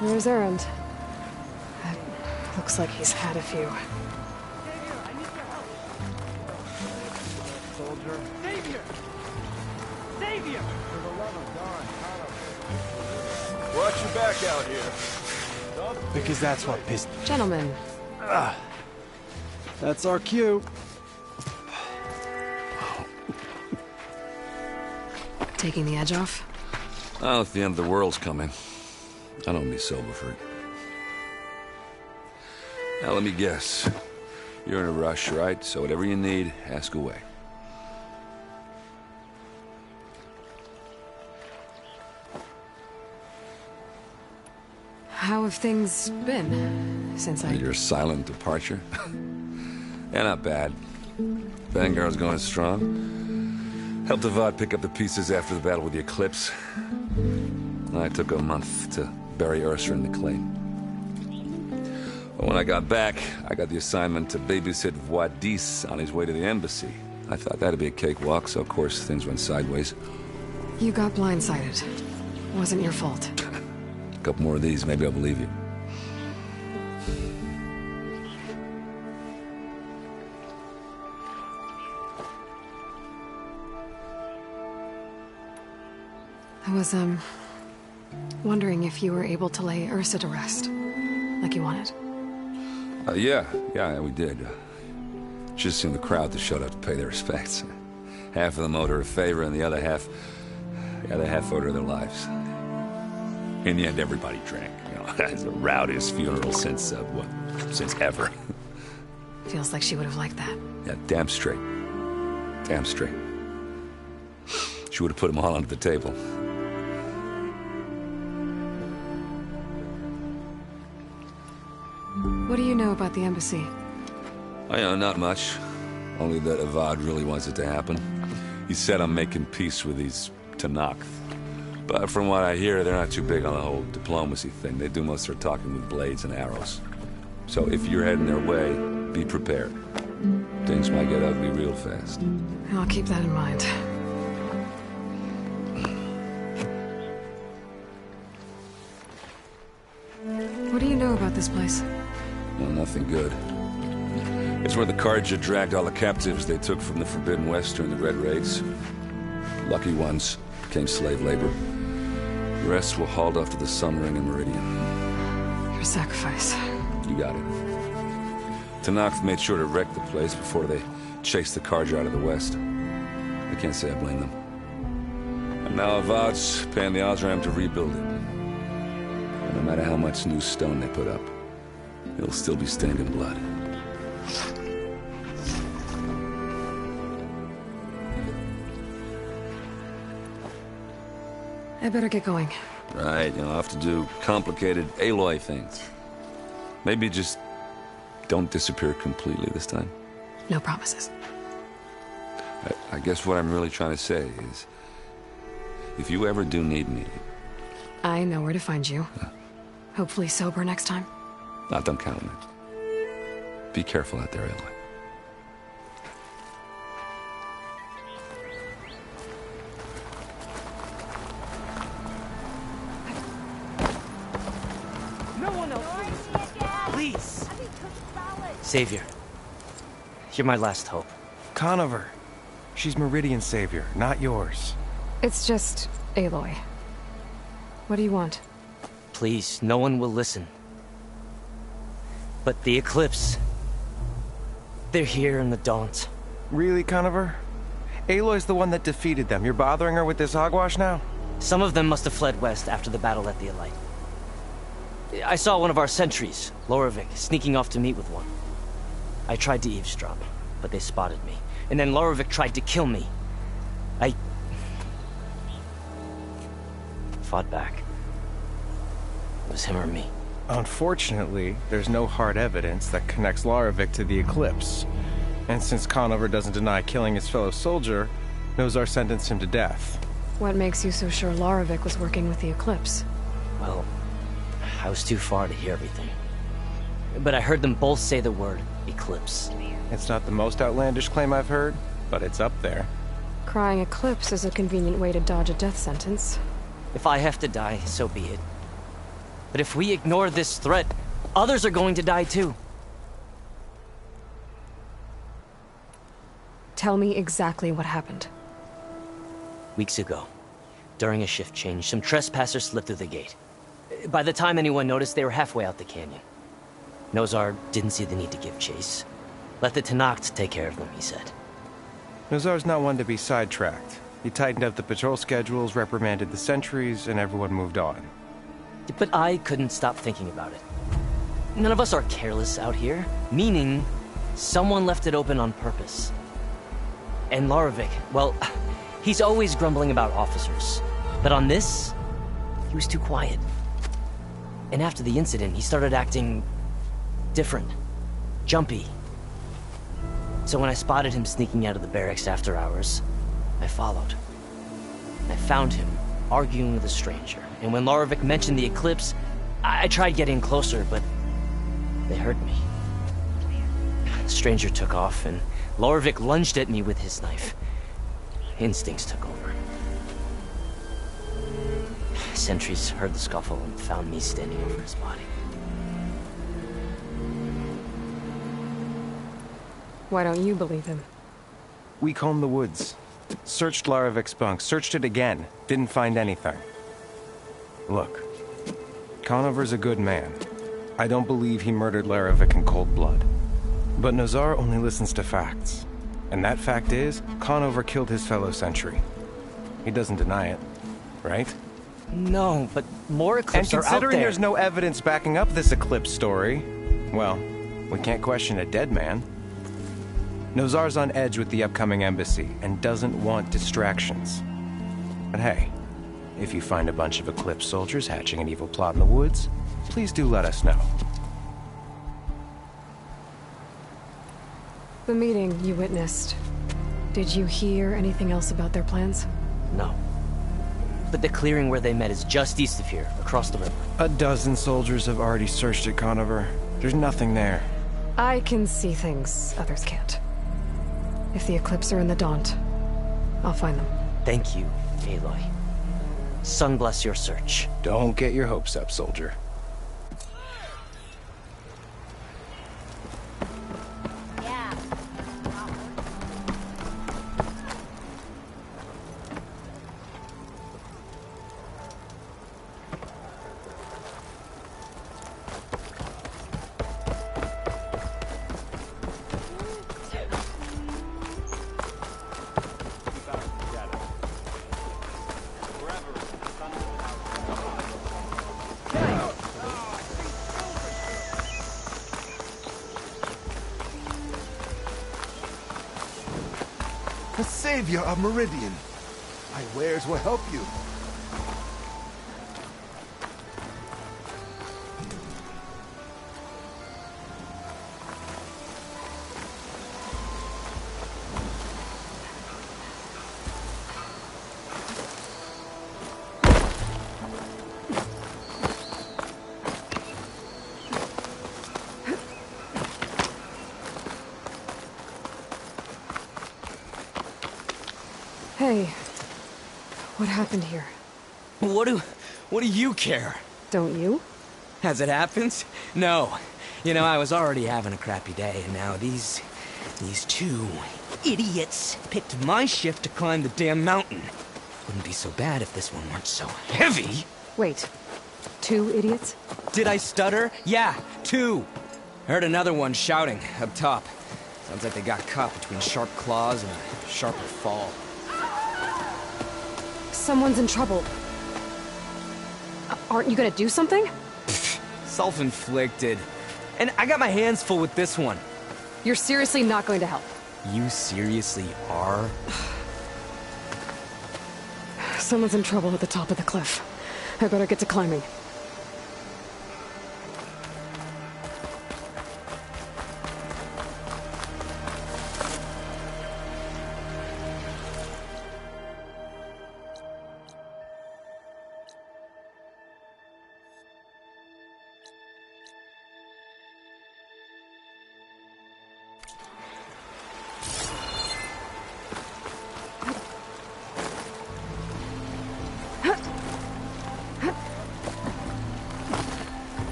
for his errand. Looks like he's had a few. Soldier. Savior! Savior! For the love of God, watch your back out here. Because that's what pissed... Gentlemen. That's our cue. Taking the edge off? Oh, if the end of the world's coming, I don't be sober for it. Now, let me guess. You're in a rush, right? So whatever you need, ask away. How have things been since Your silent departure? Yeah, not bad. Vanguard's going strong. Helped Avad pick up the pieces after the battle with the Eclipse. I took a month to bury Ursa in the claim. But when I got back, I got the assignment to babysit Wadis on his way to the embassy. I thought that'd be a cakewalk, so of course things went sideways. You got blindsided. Wasn't your fault. A couple more of these, maybe I'll believe you. I was, wondering if you were able to lay Ursa to rest, like you wanted. Yeah, we did. Just seemed the crowd that showed up to pay their respects. Half of them owed her a favor, and the other half owed her their lives. In the end, everybody drank. You know, it's the rowdiest funeral since ever. Feels like she would have liked that. Yeah, damn straight. Damn straight. She would have put them all under the table. What do you know about the embassy? I know not much. Only that Avad really wants it to happen. He said I'm making peace with these Tanakh. But from what I hear, they're not too big on the whole diplomacy thing. They do most of their talking with blades and arrows. So if you're heading their way, be prepared. Things might get ugly real fast. I'll keep that in mind. What do you know about this place? Well, nothing good. It's where the Carja dragged all the captives they took from the Forbidden West during the Red Raids. Lucky ones became slave labor. The rest were hauled off to the Sun Ring and Meridian. Your sacrifice. You got it. Tanakh made sure to wreck the place before they chased the Carja out of the West. I can't say I blame them. And now Avad's paying the Osram to rebuild it. And no matter how much new stone they put up, it'll still be stained in blood. I better get going. Right, I'll have to do complicated Aloy things. Maybe just don't disappear completely this time. No promises. I guess what I'm really trying to say is, if you ever do need me... I know where to find you. Hopefully sober next time. Don't count on it. Be careful out there, Aloy. Please! Savior. You're my last hope. Conover. She's Meridian's savior, not yours. It's just Aloy. What do you want? Please, no one will listen. But the Eclipse... they're here in the Daunt. Really, Conover? Aloy's the one that defeated them. You're bothering her with this hogwash now? Some of them must have fled west after the battle at the Elite. I saw one of our sentries, Loravik, sneaking off to meet with one. I tried to eavesdrop, but they spotted me. And then Loravik tried to kill me. I... fought back. It was him or me. Unfortunately, there's no hard evidence that connects Loravik to the Eclipse. And since Conover doesn't deny killing his fellow soldier, Nozar sentenced him to death. What makes you so sure Loravik was working with the Eclipse? Well, I was too far to hear everything. But I heard them both say the word Eclipse. It's not the most outlandish claim I've heard, but it's up there. Crying Eclipse is a convenient way to dodge a death sentence. If I have to die, so be it. But if we ignore this threat, others are going to die too. Tell me exactly what happened. Weeks ago, during a shift change, some trespassers slipped through the gate. By the time anyone noticed, they were halfway out the canyon. Nozar didn't see the need to give chase. Let the Tenakth take care of them, he said. Nozar's not one to be sidetracked. He tightened up the patrol schedules, reprimanded the sentries, and everyone moved on. But I couldn't stop thinking about it. None of us are careless out here, meaning someone left it open on purpose. And Larovic, well, he's always grumbling about officers. But on this, he was too quiet. And after the incident, he started acting different, jumpy. So when I spotted him sneaking out of the barracks after hours, I followed. I found him arguing with a stranger. And when Larovic mentioned the eclipse, I tried getting closer, but they heard me. The stranger took off, and Larovic lunged at me with his knife. Instincts took over. Sentries heard the scuffle and found me standing over his body. Why don't you believe him? We combed the woods. Searched Larovic's bunk, searched it again. Didn't find anything. Look, Conover's a good man. I don't believe he murdered Larovic in cold blood. But Nozar only listens to facts. And that fact is, Conover killed his fellow sentry. He doesn't deny it, right? No, but more eclipses are out there. And considering there's no evidence backing up this eclipse story, well, we can't question a dead man. Nozar's on edge with the upcoming embassy and doesn't want distractions. But hey, if you find a bunch of Eclipse soldiers hatching an evil plot in the woods, please do let us know. The meeting you witnessed. Did you hear anything else about their plans? No. But the clearing where they met is just east of here, across the river. A dozen soldiers have already searched it, Conover. There's nothing there. I can see things others can't. If the Eclipse are in the Daunt, I'll find them. Thank you, Aloy. Sun bless your search. Don't get your hopes up, soldier. The savior of Meridian. My wares will help you. Hey, what happened here? What do you care? Don't you? As it happens? No. You know, I was already having a crappy day, and now these two idiots picked my shift to climb the damn mountain. Wouldn't be so bad if this one weren't so heavy. Wait, 2 idiots? Did I stutter? Yeah, 2. Heard another one shouting up top. Sounds like they got caught between sharp claws and a sharper fall. Someone's in trouble. Aren't you gonna do something? Self-inflicted. And I got my hands full with this one. You're seriously not going to help. You seriously are? Someone's in trouble at the top of the cliff. I better get to climbing.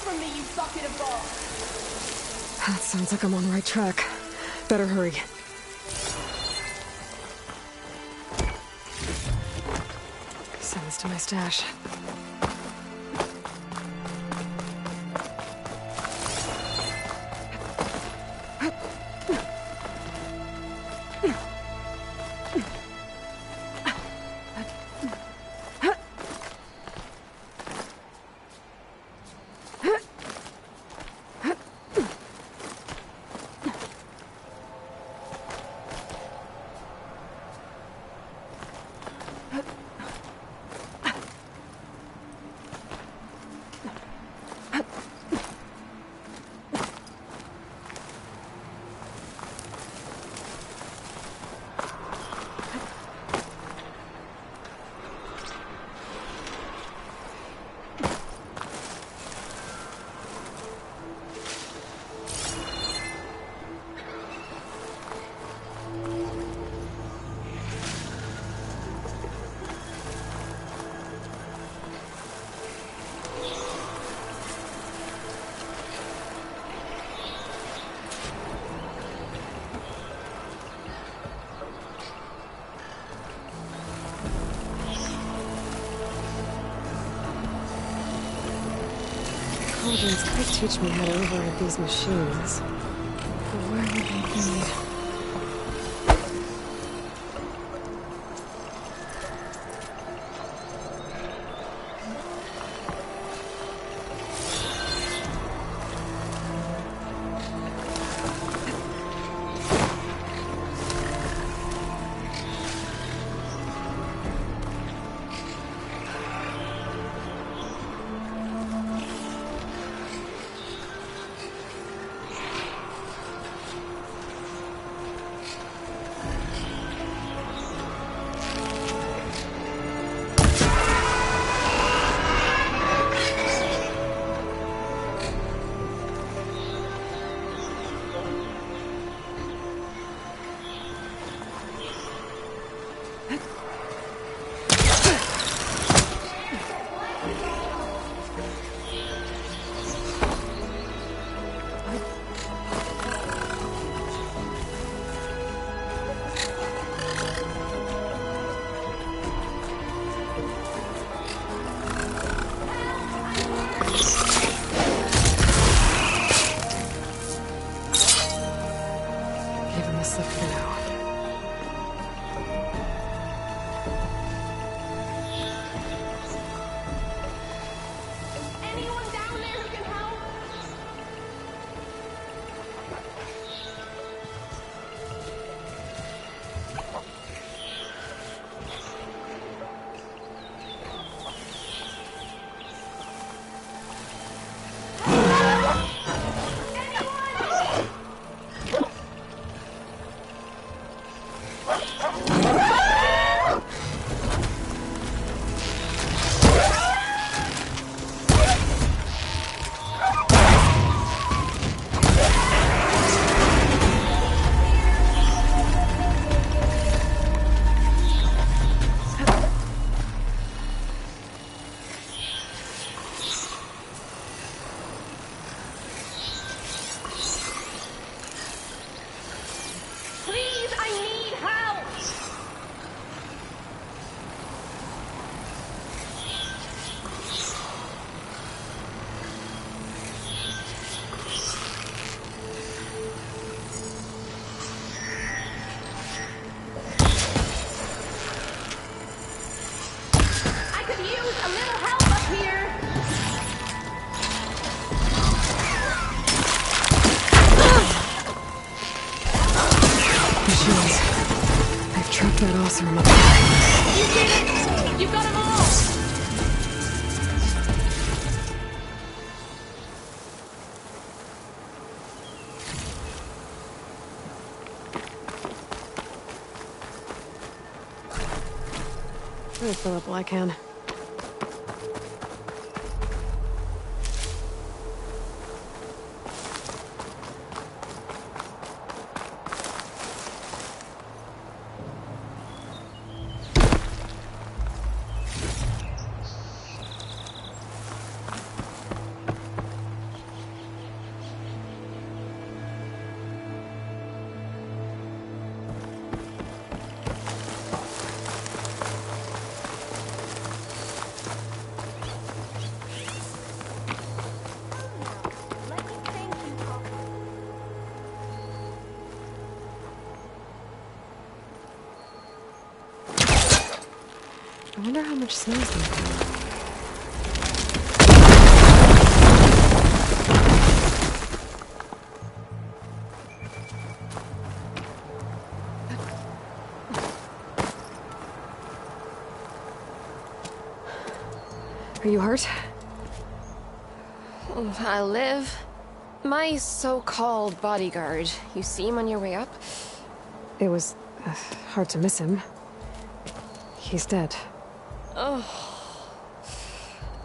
from me, you bucket of balls! That sounds like I'm on the right track. Better hurry. Send this to my stash. Cauldrons could teach me how to override these machines. But where would they be? That also remote. You did it! You got them all! I'll fill up while I can. I wonder how much snow's there. Are you hurt? I'll live. My so-called bodyguard. You see him on your way up? It was hard to miss him. He's dead. Oh.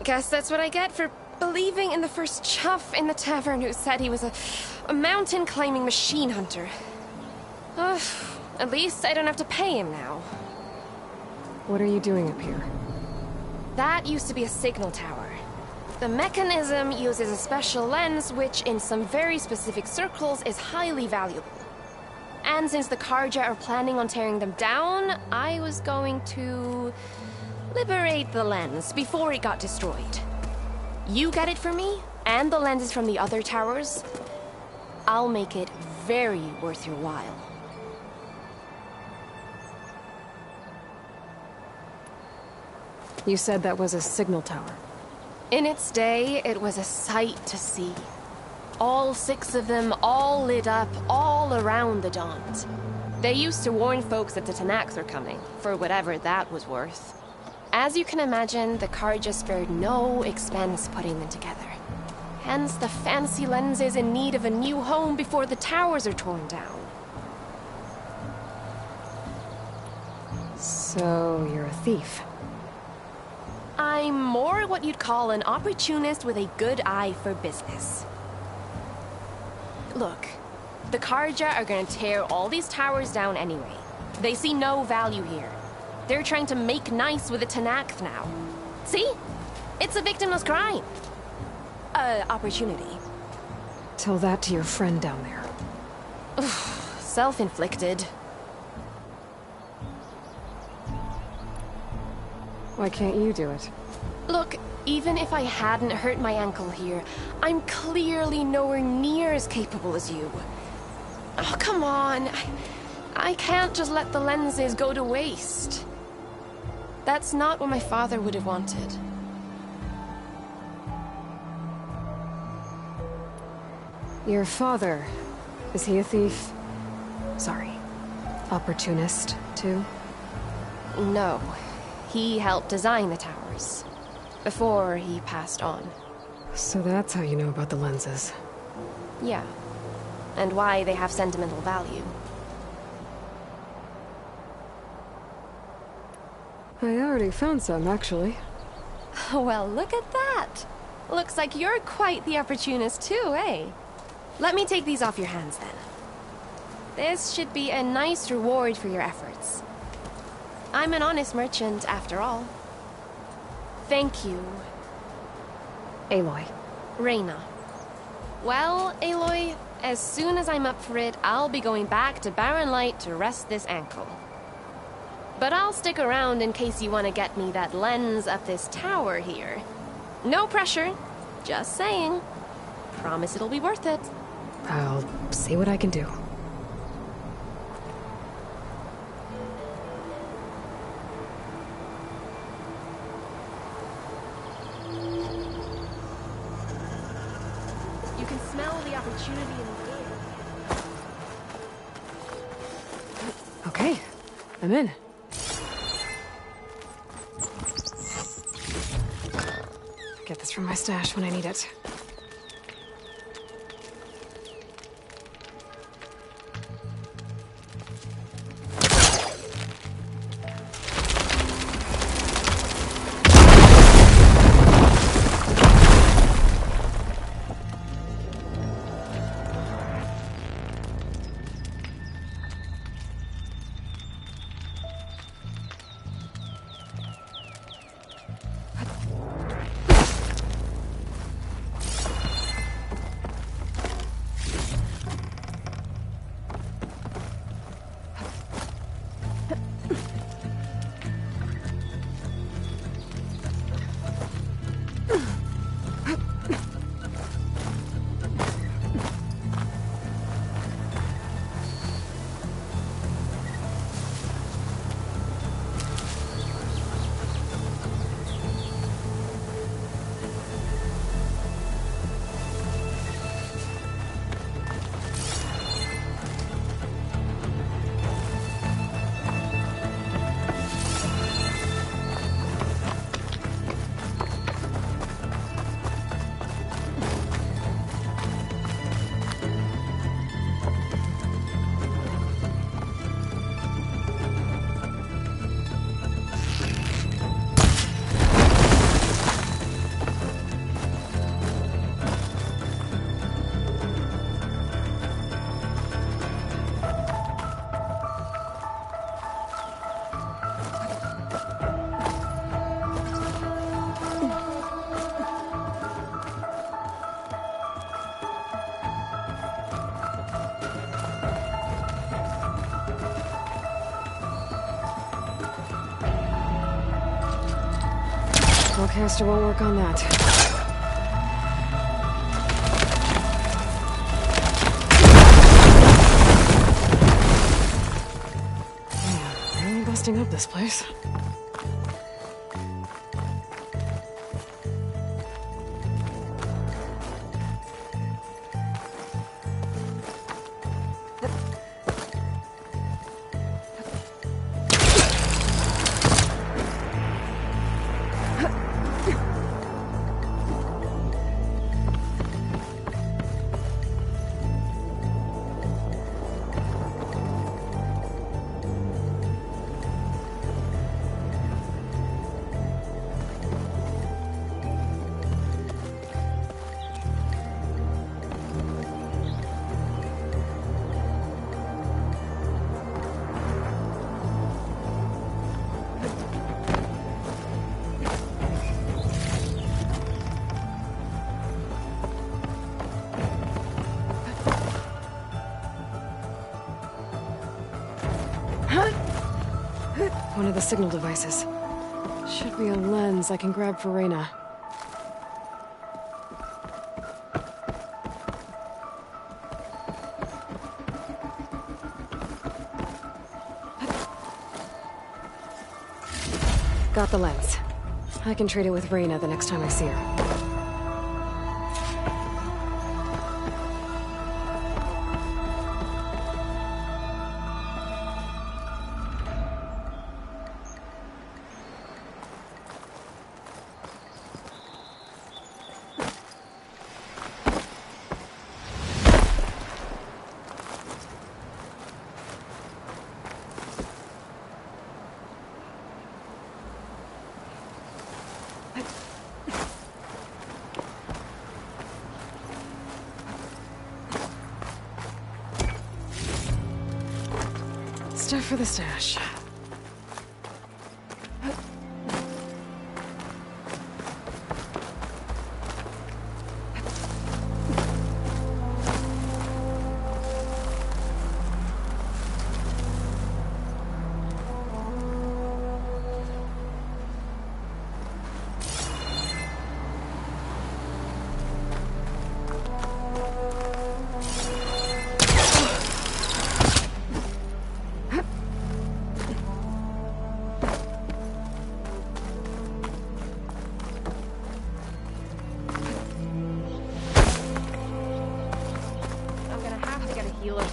Guess that's what I get for believing in the first chuff in the tavern who said he was a mountain-climbing machine hunter. At least I don't have to pay him now. What are you doing up here? That used to be a signal tower. The mechanism uses a special lens which, in some very specific circles, is highly valuable. And since the Karja are planning on tearing them down, I was going to liberate the lens before it got destroyed. You get it for me, and the lenses from the other towers. I'll make it very worth your while. You said that was a signal tower. In its day, it was a sight to see. All 6 of them, all lit up, all around the Dawns. They used to warn folks that the Tanakhs were coming, for whatever that was worth. As you can imagine, the Karja spared no expense putting them together. Hence the fancy lenses in need of a new home before the towers are torn down. So, you're a thief. I'm more what you'd call an opportunist with a good eye for business. Look, the Karja are gonna tear all these towers down anyway. They see no value here. They're trying to make nice with the Tanakh now. See? It's a victimless crime. Opportunity. Tell that to your friend down there. Self-inflicted. Why can't you do it? Look, even if I hadn't hurt my ankle here, I'm clearly nowhere near as capable as you. Oh, come on. I can't just let the lenses go to waste. That's not what my father would have wanted. Your father, is he a thief? Sorry, opportunist, too? No. He helped design the towers. Before he passed on. So that's how you know about the lenses. Yeah. And why they have sentimental value. I already found some, actually. Well, look at that. Looks like you're quite the opportunist too, eh? Let me take these off your hands then. This should be a nice reward for your efforts. I'm an honest merchant, after all. Thank you. Aloy. Reyna. Well, Aloy, as soon as I'm up for it, I'll be going back to Barren Light to rest this ankle. But I'll stick around in case you want to get me that lens up this tower here. No pressure. Just saying. Promise it'll be worth it. I'll see what I can do. You can smell the opportunity in the air. Okay, I'm in. Get this from my stash when I need it. Spellcaster won't work on that. Really busting up this place. One of the signal devices. Should be a lens I can grab for Reyna. Got the lens. I can trade it with Reyna the next time I see her. Stuff for the stash.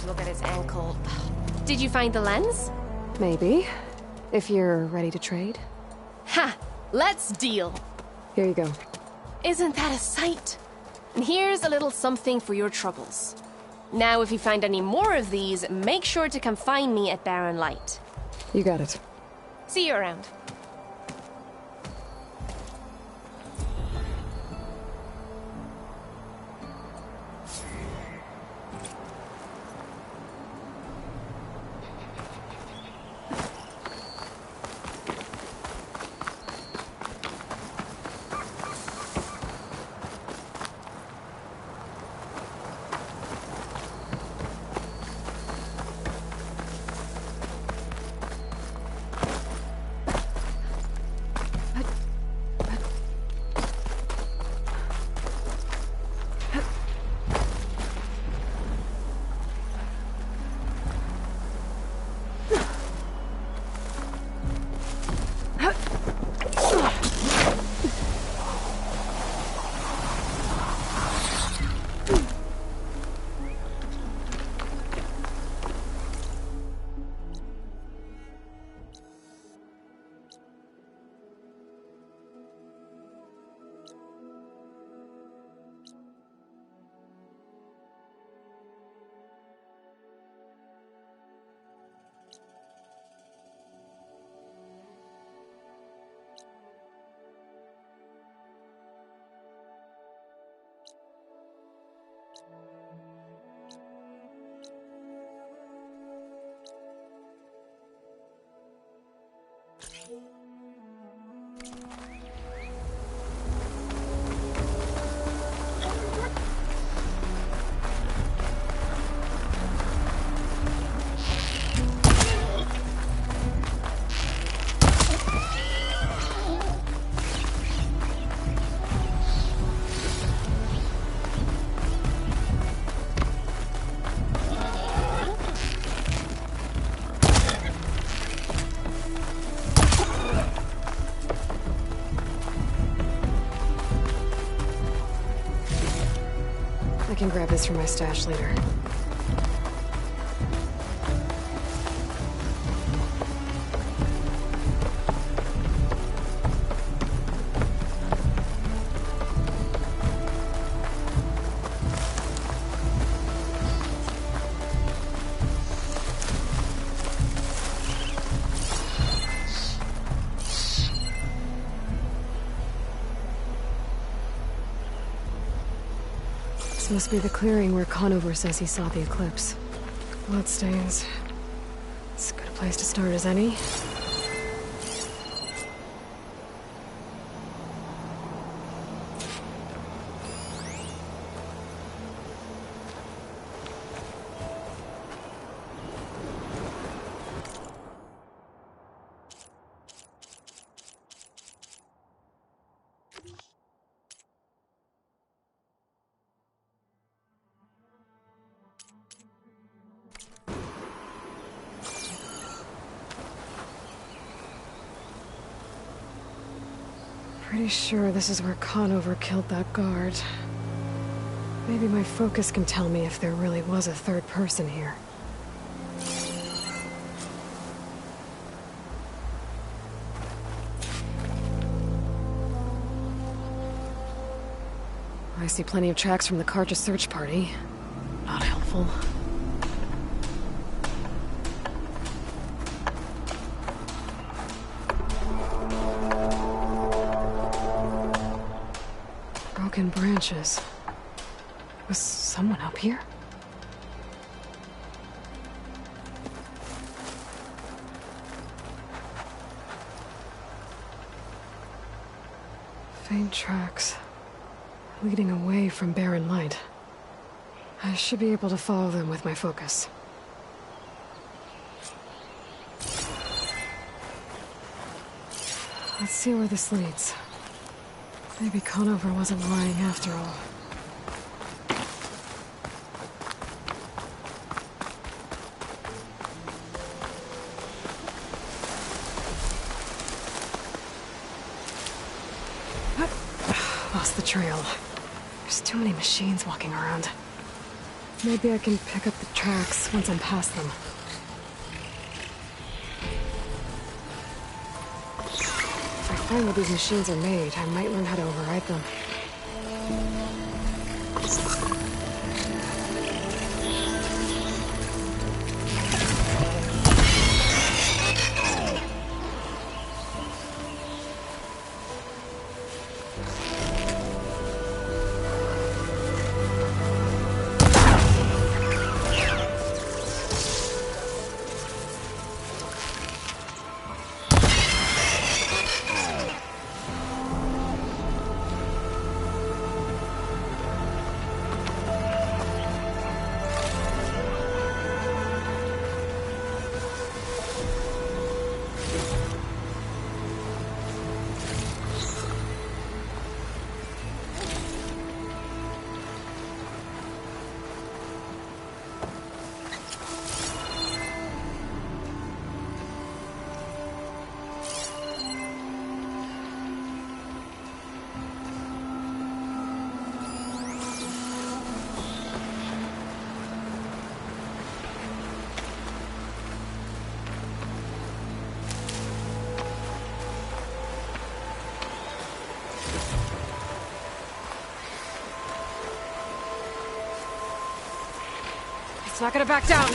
Look at his ankle. Did you find the lens? Maybe. If you're ready to trade. Ha! Let's deal! Here you go. Isn't that a sight? And here's a little something for your troubles. Now, if you find any more of these, make sure to come find me at Barren Light. You got it. See you around. I can grab this from my stash later. This must be the clearing where Conover says he saw the eclipse. Bloodstains. It's as good a place to start as any. Pretty sure this is where Conover killed that guard. Maybe my focus can tell me if there really was a third person here. I see plenty of tracks from the Karja search party. Not helpful. Broken branches. Was someone up here? Faint tracks. Leading away from barren light. I should be able to follow them with my focus. Let's see where this leads. Maybe Conover wasn't lying after all. Lost the trail. There's too many machines walking around. Maybe I can pick up the tracks once I'm past them. If I find where these machines are made, I might learn how to override them. It's not gonna back down.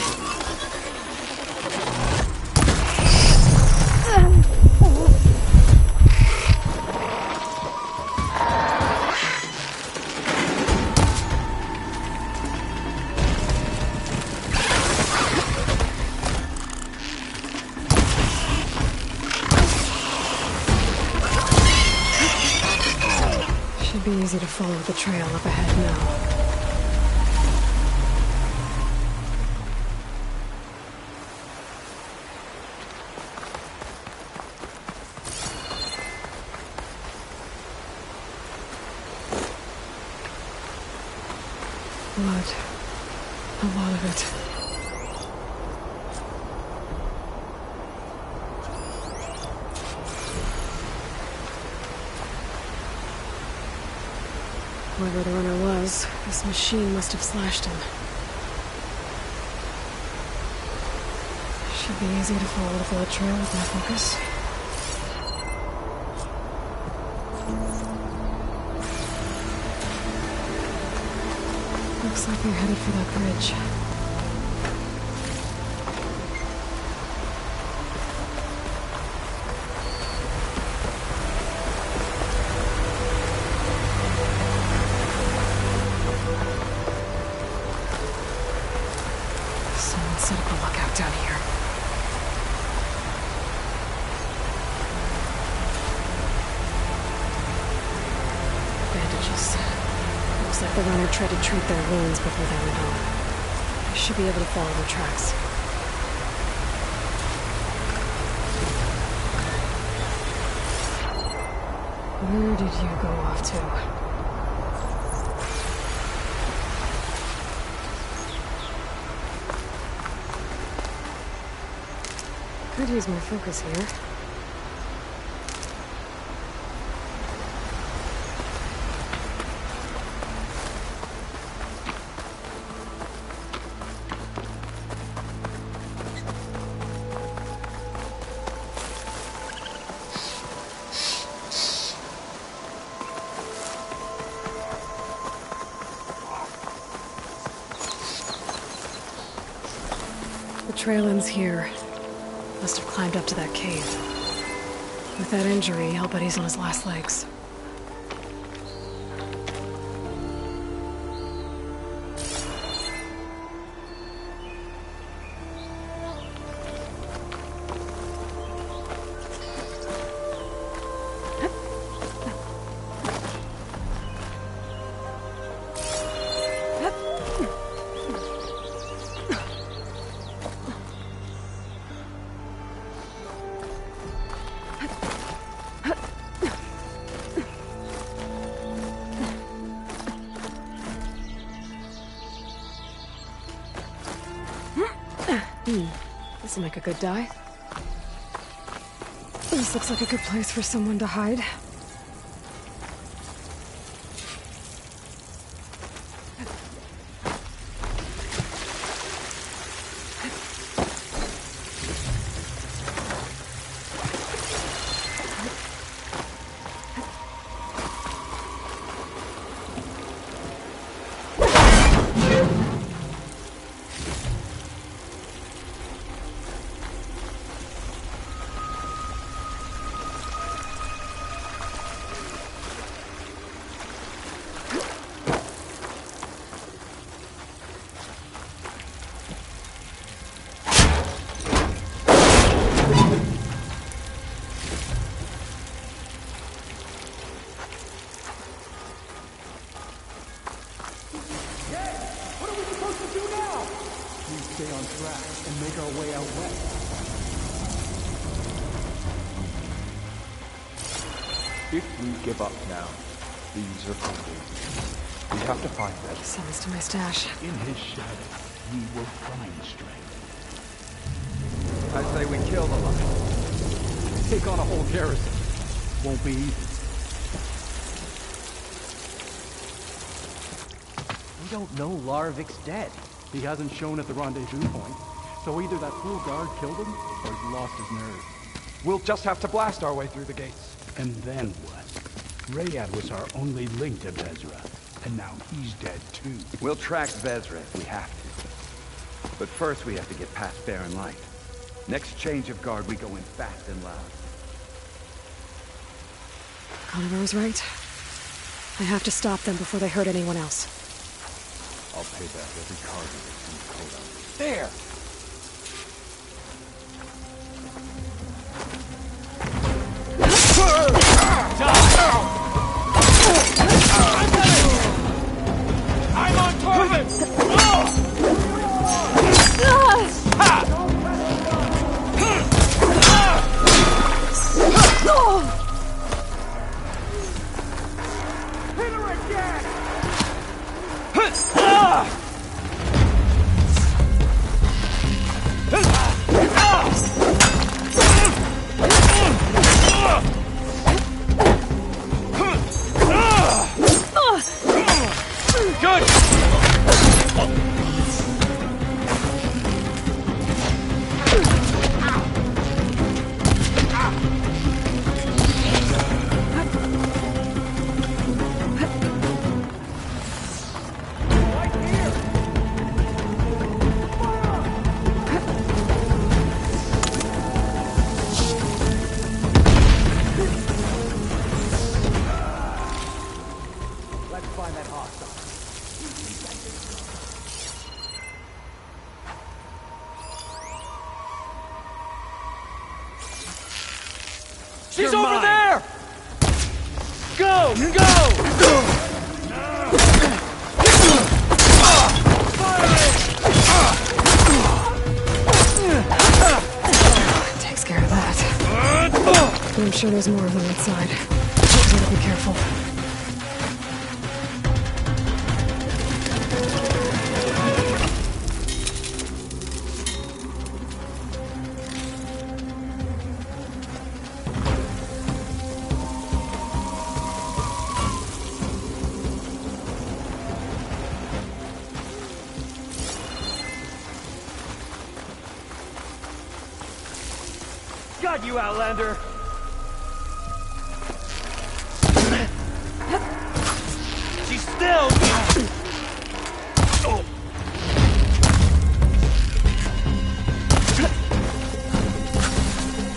Should be easy to follow the trail up ahead now. Blood. A lot of it. Whoever the runner was, this machine must have slashed him. Should be easy to follow the bullet trail with my focus. Looks like we're headed for that bridge. Someone set up a lookout down here. Bandages. Looks like the runner tried to treat their wounds before they went home. I should be able to follow their tracks. Where did you go off to? Could use more focus here. The trail ends here. Must have climbed up to that cave. With that injury, I'll bet he's on his last legs. This'll make a good dye. This looks like a good place for someone to hide. Stay on track and make our way out west. If we give up now, these are complete. We have to find them. Summons to my stash. In his shadow, we will find strength. I say we kill the lion. Take on a whole garrison. Won't be easy. We don't know Larvik's dead. He hasn't shown at the rendezvous point, so either that fool guard killed him, or he's lost his nerve. We'll just have to blast our way through the gates. And then what? Rayad was our only link to Vezra, and now he's dead too. We'll track Vezra if we have to. But first we have to get past Barren Light. Next change of guard, we go in fast and loud. Cagnard was right. I have to stop them before they hurt anyone else. I'll pay back every cargo that's in the coat. There! I'm on target! Hit her again! She's over there! Go! Takes care of that. But I'm sure there's more of them inside. Just gotta be careful. Got you, Outlander! She's still...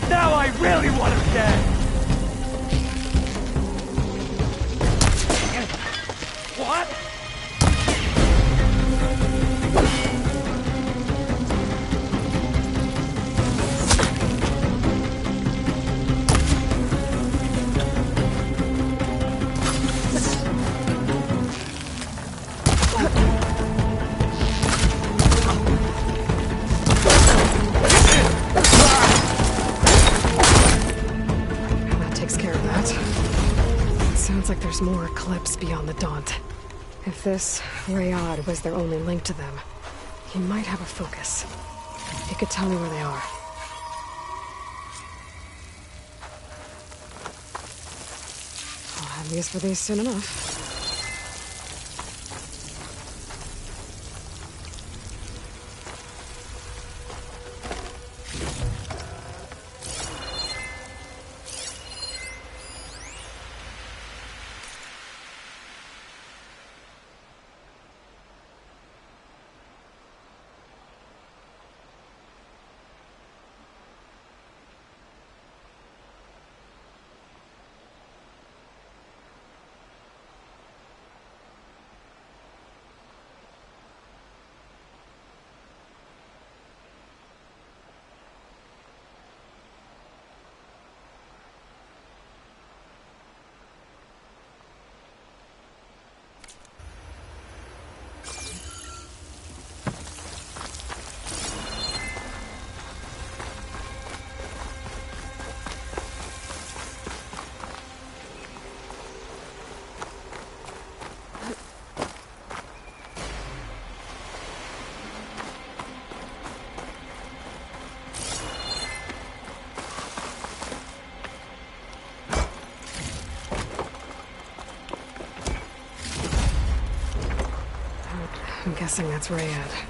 Now I really want her dead! What? More clips beyond the Daunt. If this Rayad was their only link to them, he might have a focus. He could tell me where they are. I'll have use for these soon enough. I'm guessing that's Rayad.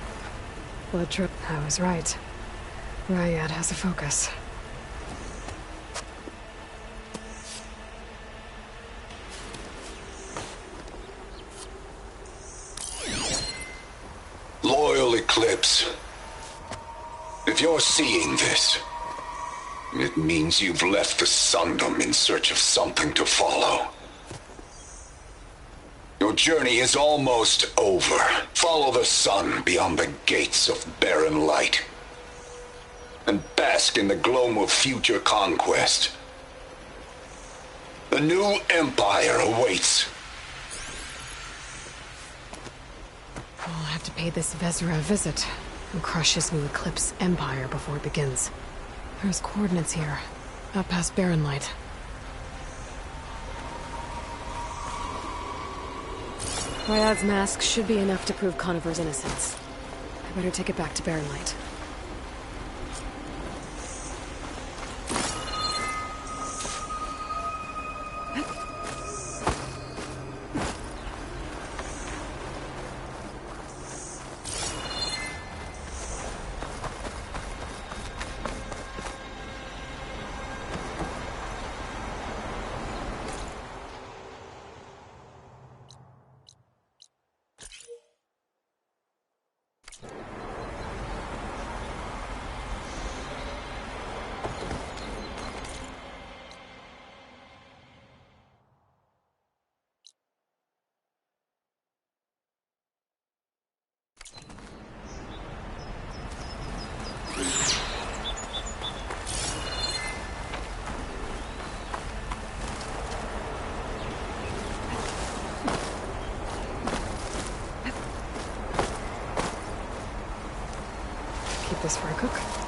Blood trip. I was right. Rayad has a focus. Loyal Eclipse. If you're seeing this, it means you've left the Sundom in search of something to follow. Your journey is almost over. Follow the sun beyond the gates of barren light, and bask in the gloam of future conquest. The new empire awaits. I'll have to pay this Vezra a visit and crush his new Eclipse empire before it begins. There's coordinates here, up past barren light. Rayad's mask should be enough to prove Conover's innocence. I better take it back to barren light. this for a cook.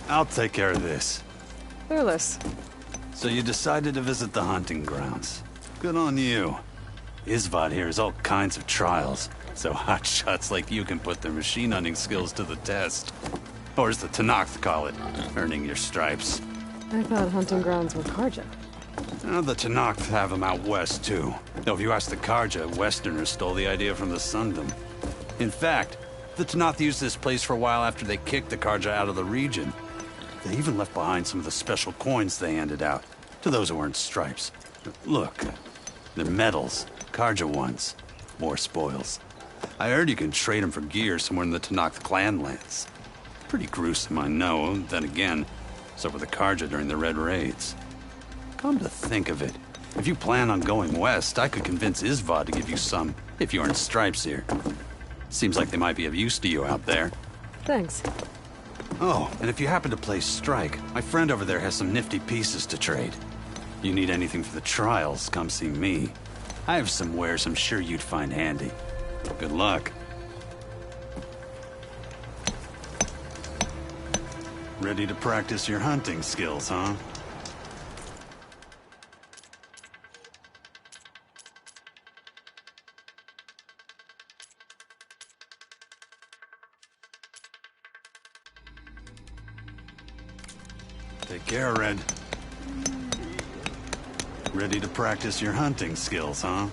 I'll take care of this. Clueless. So you decided to visit the hunting grounds. Good on you. Isvad here has all kinds of trials, so hotshots like you can put their machine hunting skills to the test. Or as the Tenakth call it, earning your stripes. I thought hunting grounds were Karja. The Tenakth have them out west, too. Though if you ask the Karja, Westerners stole the idea from the Sundom. In fact, the Tenakth used this place for a while after they kicked the Karja out of the region. They even left behind some of the special coins they handed out, to those who earned stripes. Look, they're medals, Karja ones. More spoils. I heard you can trade them for gear somewhere in the Tenakth clan lands. Pretty gruesome, I know. Then again, so were the Karja during the Red Raids. Come to think of it, if you plan on going west, I could convince Isvad to give you some, if you earn stripes here. Seems like they might be of use to you out there. Thanks. Oh, and if you happen to play Strike, my friend over there has some nifty pieces to trade. You need anything for the trials, come see me. I have some wares I'm sure you'd find handy. Good luck. Ready to practice your hunting skills, huh? Take care, Red. Ready to practice your hunting skills, huh?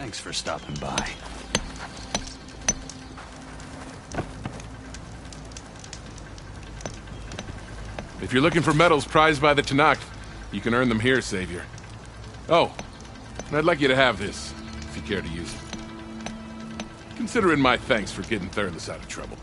Thanks for stopping by. If you're looking for medals prized by the Tenakth, you can earn them here, Savior. Oh, and I'd like you to have this, if you care to use it. Consider it my thanks for getting Thurles out of trouble.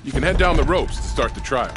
You can head down the ropes to start the trial.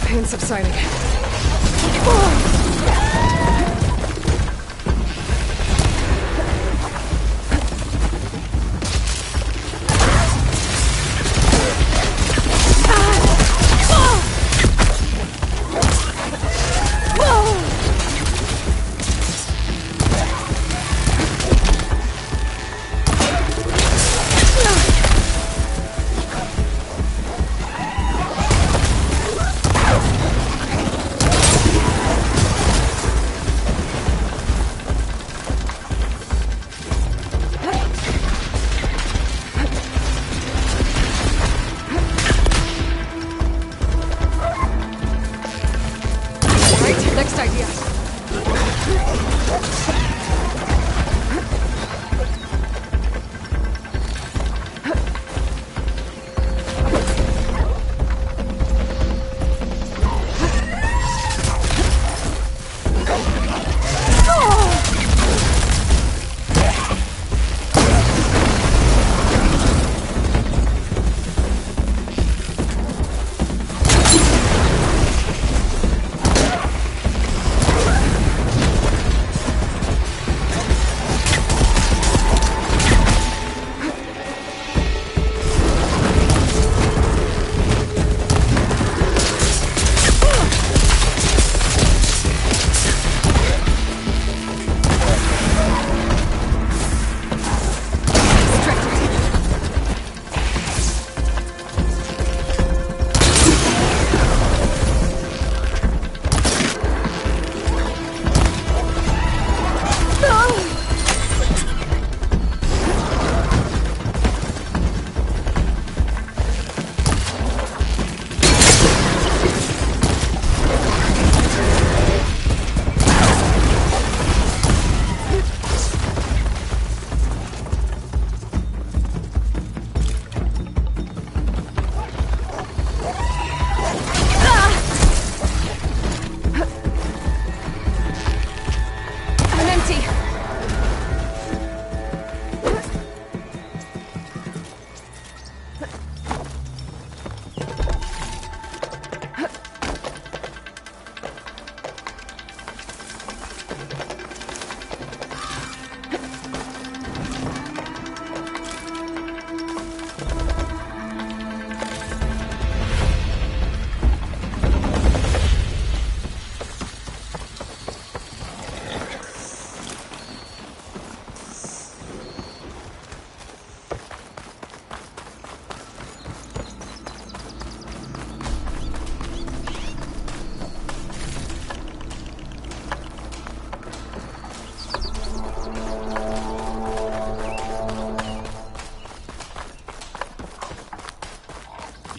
Pain subsiding. Next idea.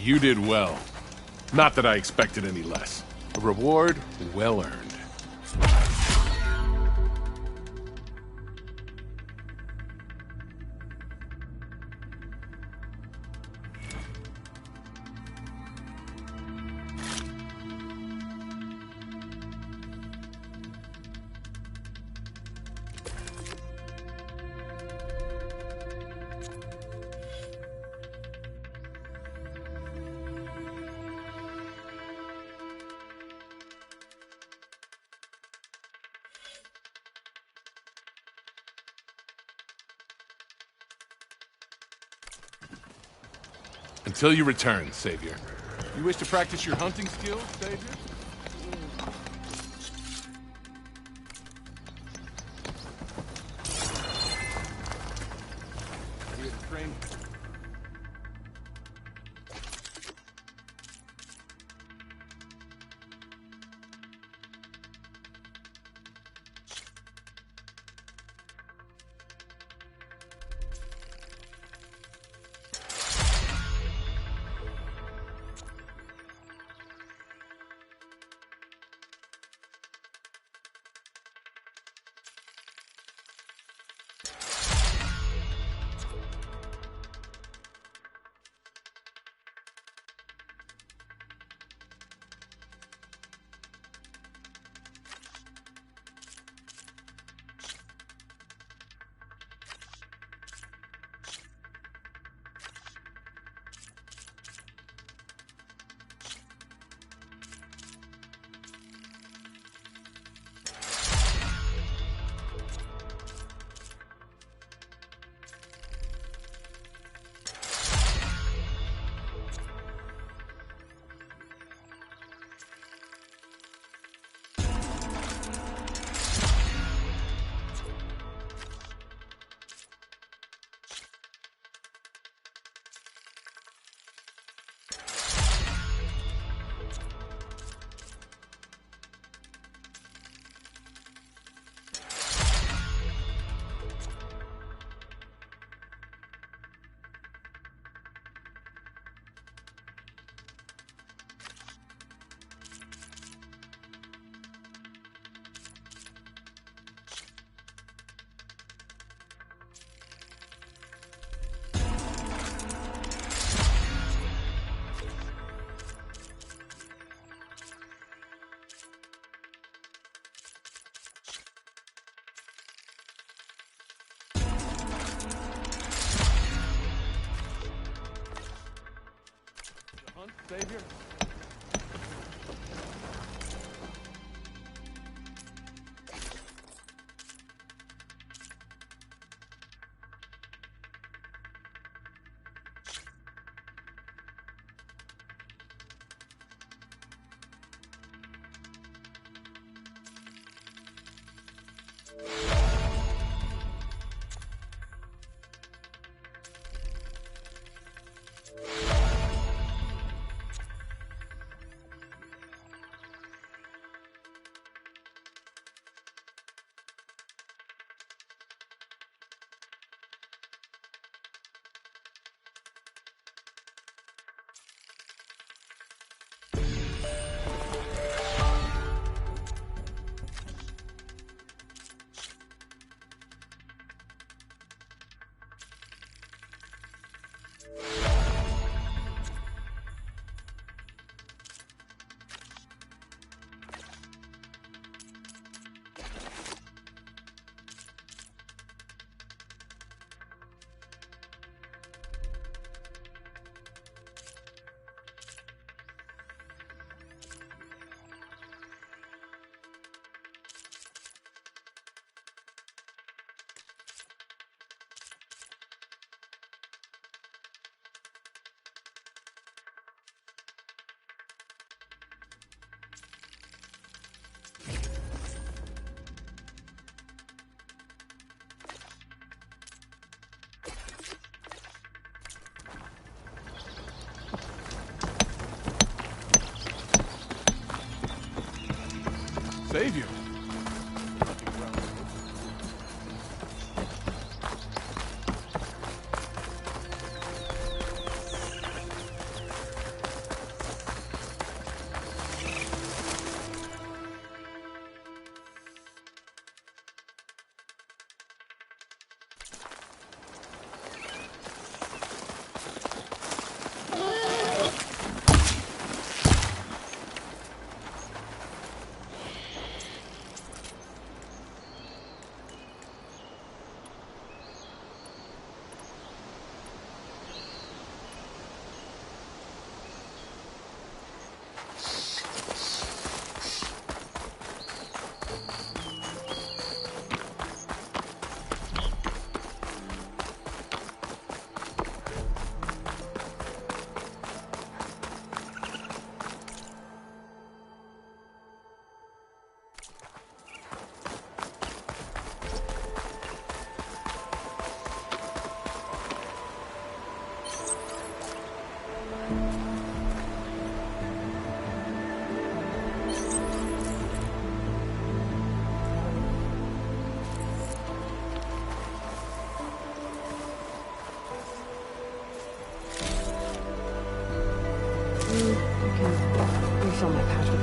You did well. Not that I expected any less. A reward well earned. Until you return, Savior. You wish to practice your hunting skills, Savior? Here to train. Savior? Savior.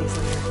these later.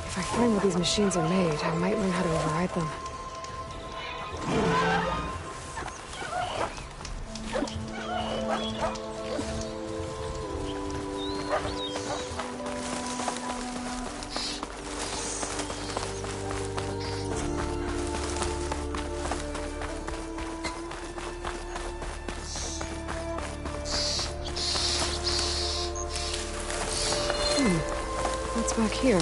If I find where these machines are made, I might learn how to override them. What's back here?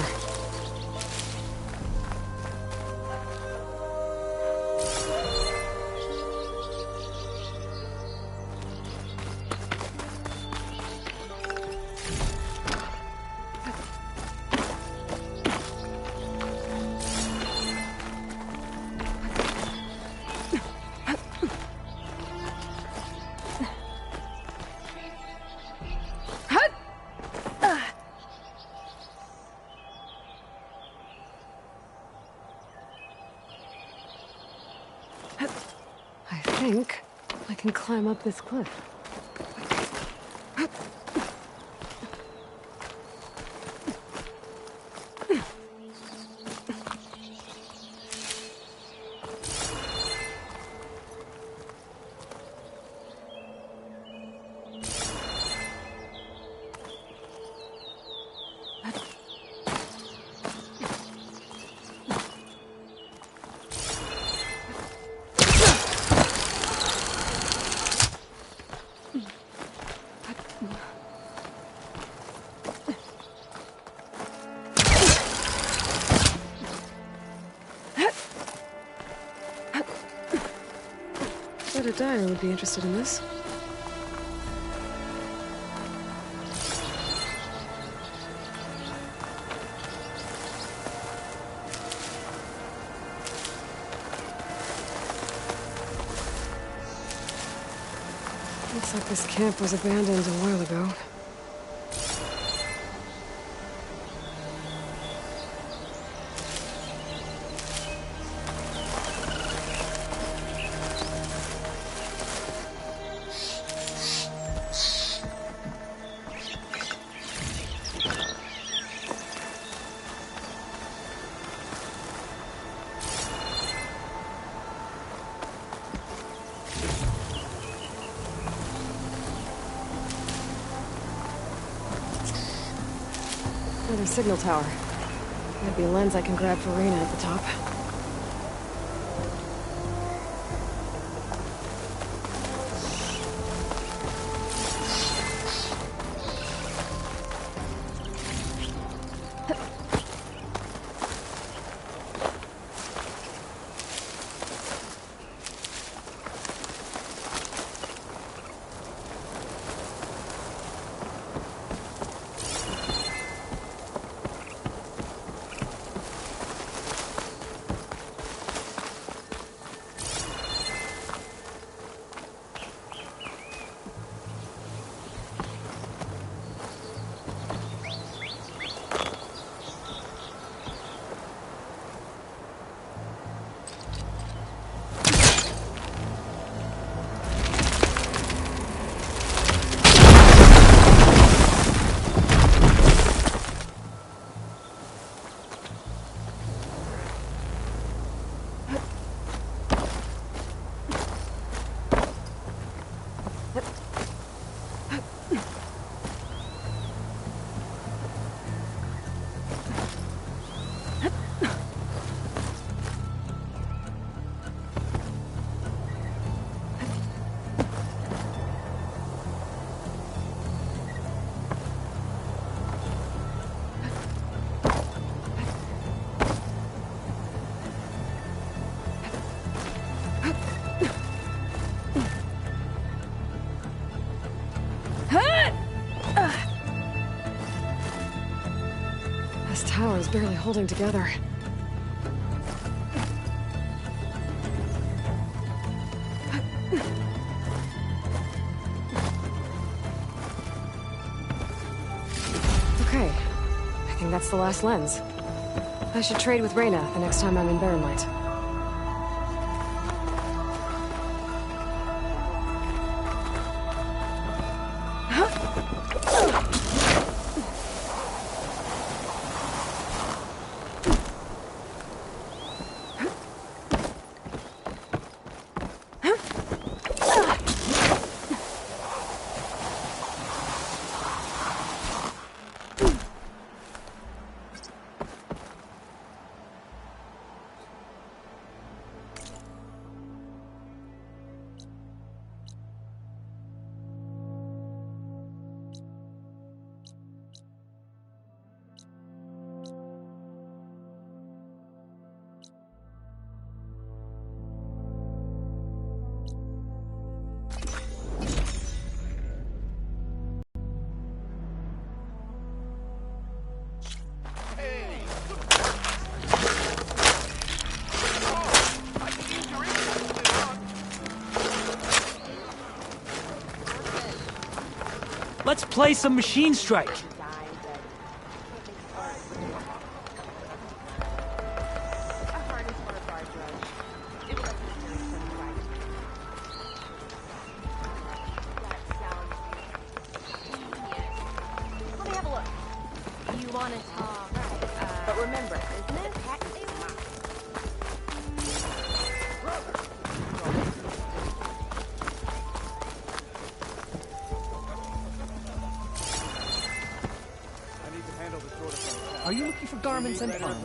I think I can climb up this cliff. I bet a dyer would be interested in this. Looks like this camp was abandoned a while ago. Another signal tower. Might be a lens I can grab for Reyna at the top. was barely holding together. Okay. I think that's the last lens. I should trade with Reyna the next time I'm in Barren Light. Let's play some Machine Strike. Are you looking for garments and armor?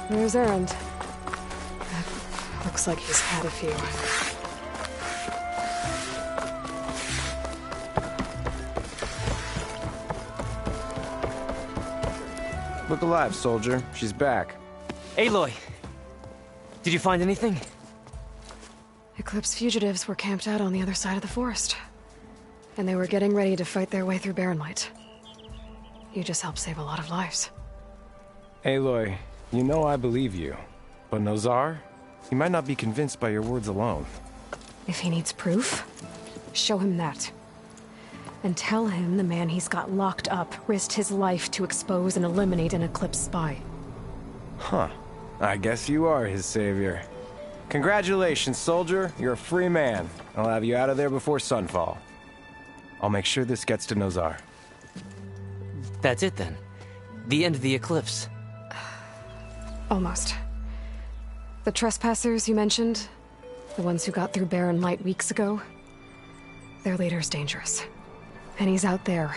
There's Erend. Looks like he's had a few. Look alive, soldier. She's back. Aloy! Did you find anything? Eclipse fugitives were camped out on the other side of the forest. And they were getting ready to fight their way through Barren Light. You just helped save a lot of lives. Aloy, you know I believe you. But Nozar? He might not be convinced by your words alone. If he needs proof, show him that. And tell him the man he's got locked up risked his life to expose and eliminate an Eclipse spy. Huh. I guess you are his savior. Congratulations, soldier. You're a free man. I'll have you out of there before sunfall. I'll make sure this gets to Nozar. That's it then. The end of the Eclipse. Almost. The trespassers you mentioned, the ones who got through Barren Light weeks ago, their leader's dangerous. And he's out there,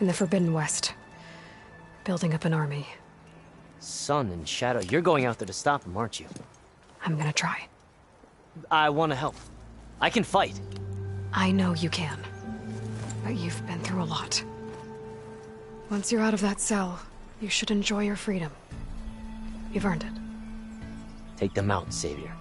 in the Forbidden West, building up an army. Sun and Shadow, you're going out there to stop him, aren't you? I'm gonna try. I want to help. I can fight. I know you can. But you've been through a lot. Once you're out of that cell, you should enjoy your freedom. You've earned it. Take them out, Savior.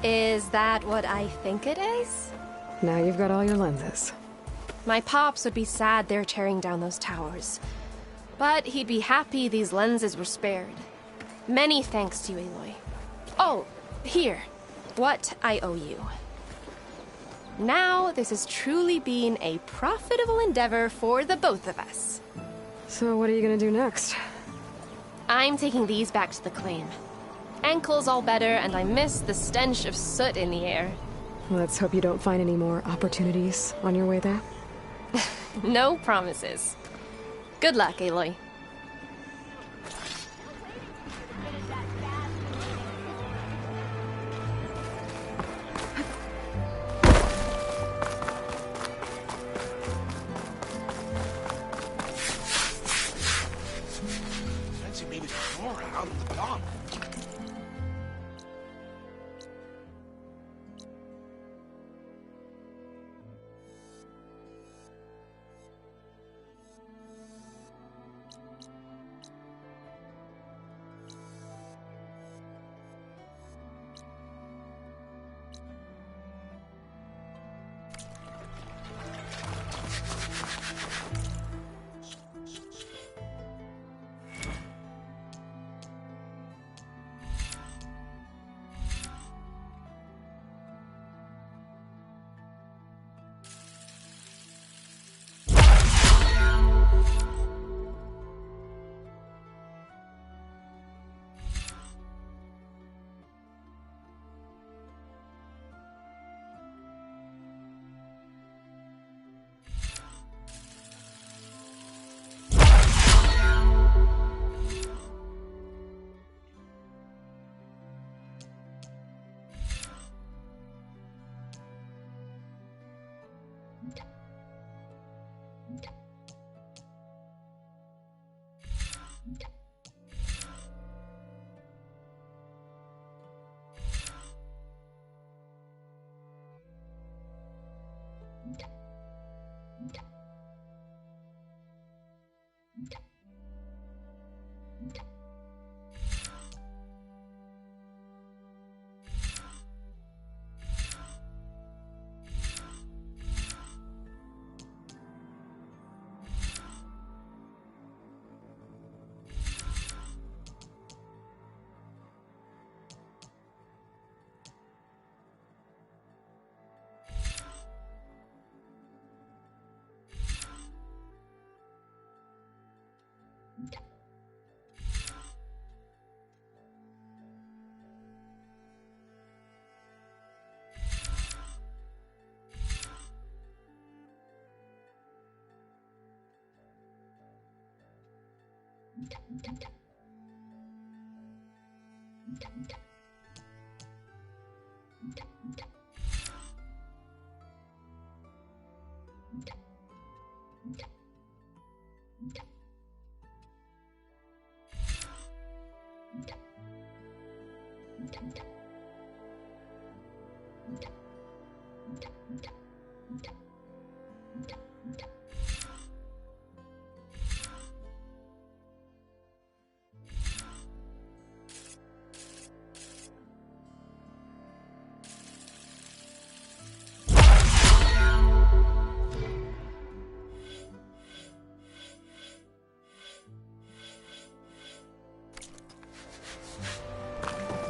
Is that what I think it is? Now you've got all your lenses. My pops would be sad they're tearing down those towers. But he'd be happy these lenses were spared. Many thanks to you, Aloy. Oh, here. What I owe you. Now, this has truly been a profitable endeavor for the both of us. So what are you gonna do next? I'm taking these back to the claim. Ankle's all better, and I miss the stench of soot in the air. Let's hope you don't find any more opportunities on your way there. No promises. Good luck, Aloy. Fancy maybe more out in the dawn.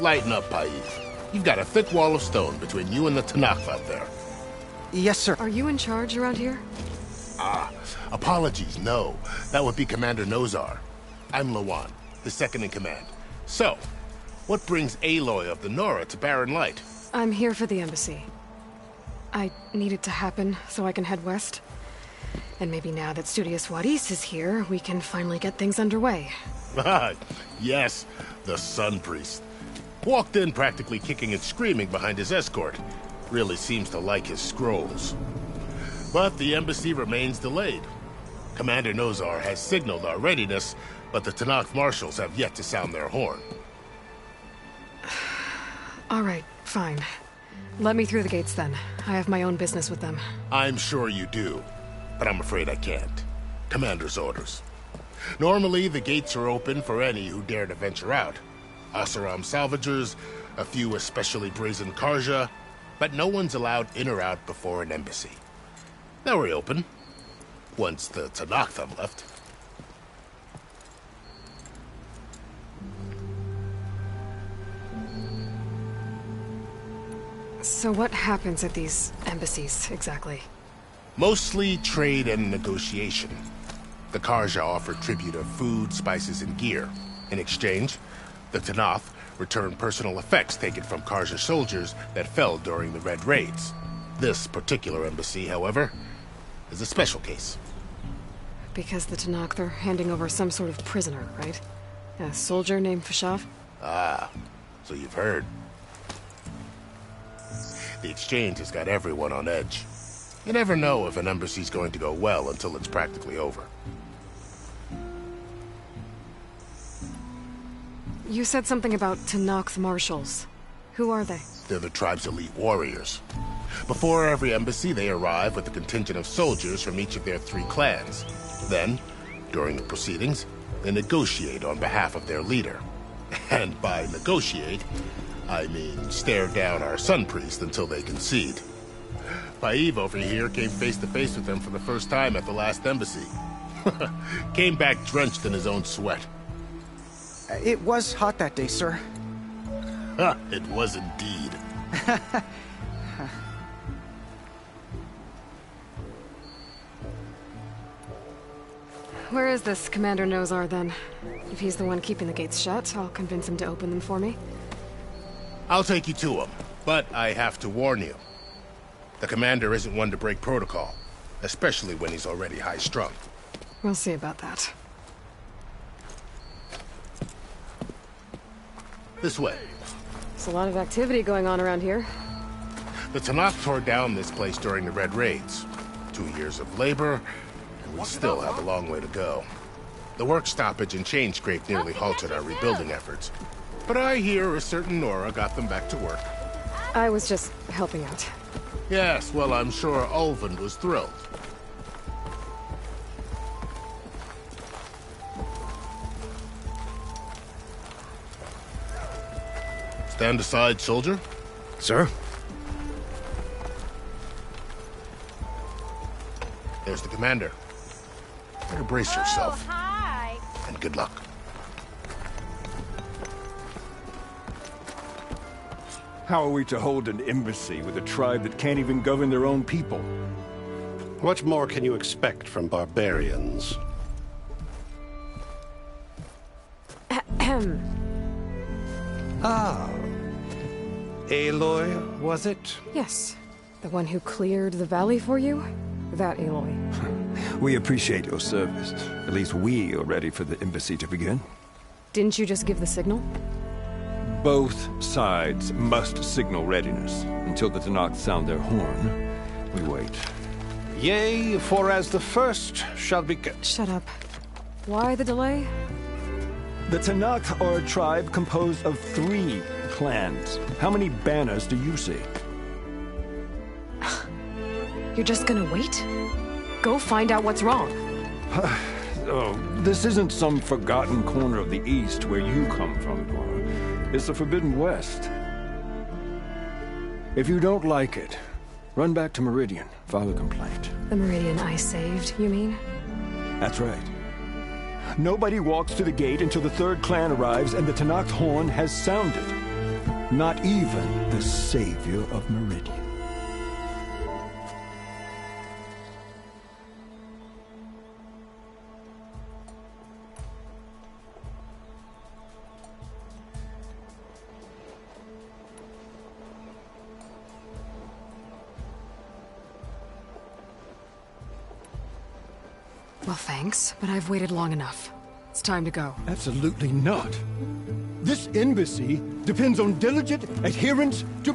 Lighten up, Paiv. You've got a thick wall of stone between you and the Tanakh out there. Yes, sir. Are you in charge around here? Ah, apologies, no. That would be Commander Nozar. I'm Lawan, the second in command. So, what brings Aloy of the Nora to Barren Light? I'm here for the embassy. I need it to happen so I can head west. And maybe now that Studious Wadis is here, we can finally get things underway. Ah, yes, the Sun Priest. Walked in practically kicking and screaming behind his escort. Really seems to like his scrolls. But the embassy remains delayed. Commander Nozar has signaled our readiness, but the Tanakh marshals have yet to sound their horn. All right, fine. Let me through the gates then. I have my own business with them. I'm sure you do, but I'm afraid I can't. Commander's orders. Normally, the gates are open for any who dare to venture out. Asaram salvagers, a few especially brazen Karja, but no one's allowed in or out before an embassy. They'll reopen, once the Tanakh have left. So what happens at these embassies, exactly? Mostly trade and negotiation. The Karja offer tribute of food, spices, and gear. In exchange, the Tanakh return personal effects taken from Karja soldiers that fell during the Red Raids. This particular embassy, however, is a special case. Because the Tanakh, they're handing over some sort of prisoner, right? A soldier named Fashav? Ah, so you've heard. The exchange has got everyone on edge. You never know if an embassy's going to go well until it's practically over. You said something about Tanakh marshals. Who are they? They're the tribe's elite warriors. Before every embassy, they arrive with a contingent of soldiers from each of their 3 clans. Then, during the proceedings, they negotiate on behalf of their leader. And by negotiate, I mean stare down our Sun Priest until they concede. Paiv over here came face to face with them for the first time at the last embassy. Came back drenched in his own sweat. It was hot that day, sir. It was indeed. Where is this Commander Nozar, then? If he's the one keeping the gates shut, I'll convince him to open them for me. I'll take you to him, but I have to warn you. The commander isn't one to break protocol, especially when he's already high-strung. We'll see about that. This way. There's a lot of activity going on around here. The Tanakh tore down this place during the Red Raids. 2 years of labor, and we still have a long way to go. The work stoppage and chain scrape nearly halted our rebuilding efforts. But I hear a certain Nora got them back to work. I was just helping out. Yes, well, I'm sure Ulvund was thrilled. Stand aside, soldier. Sir? There's the commander. Better brace yourself. Hi. And good luck. How are we to hold an embassy with a tribe that can't even govern their own people? What more can you expect from barbarians? Ah. Aloy, was it? Yes. The one who cleared the valley for you? That Aloy. We appreciate your service. At least we are ready for the embassy to begin. Didn't you just give the signal? Both sides must signal readiness. Until the Tanakh sound their horn, we wait. Yea, for as the first shall be... Shut up. Why the delay? The Tanakh are a tribe composed of 3 clans. How many banners do you see? You're just gonna wait? Go find out what's wrong. Oh, this isn't some forgotten corner of the East where you come from, Dora. It's the Forbidden West. If you don't like it, run back to Meridian, file a complaint. The Meridian I saved, you mean? That's right. Nobody walks to the gate until the 3rd clan arrives and the Tanakh horn has sounded. Not even the savior of Meridian. Well, thanks, but I've waited long enough. It's time to go. Absolutely not. This embassy depends on diligent adherence to...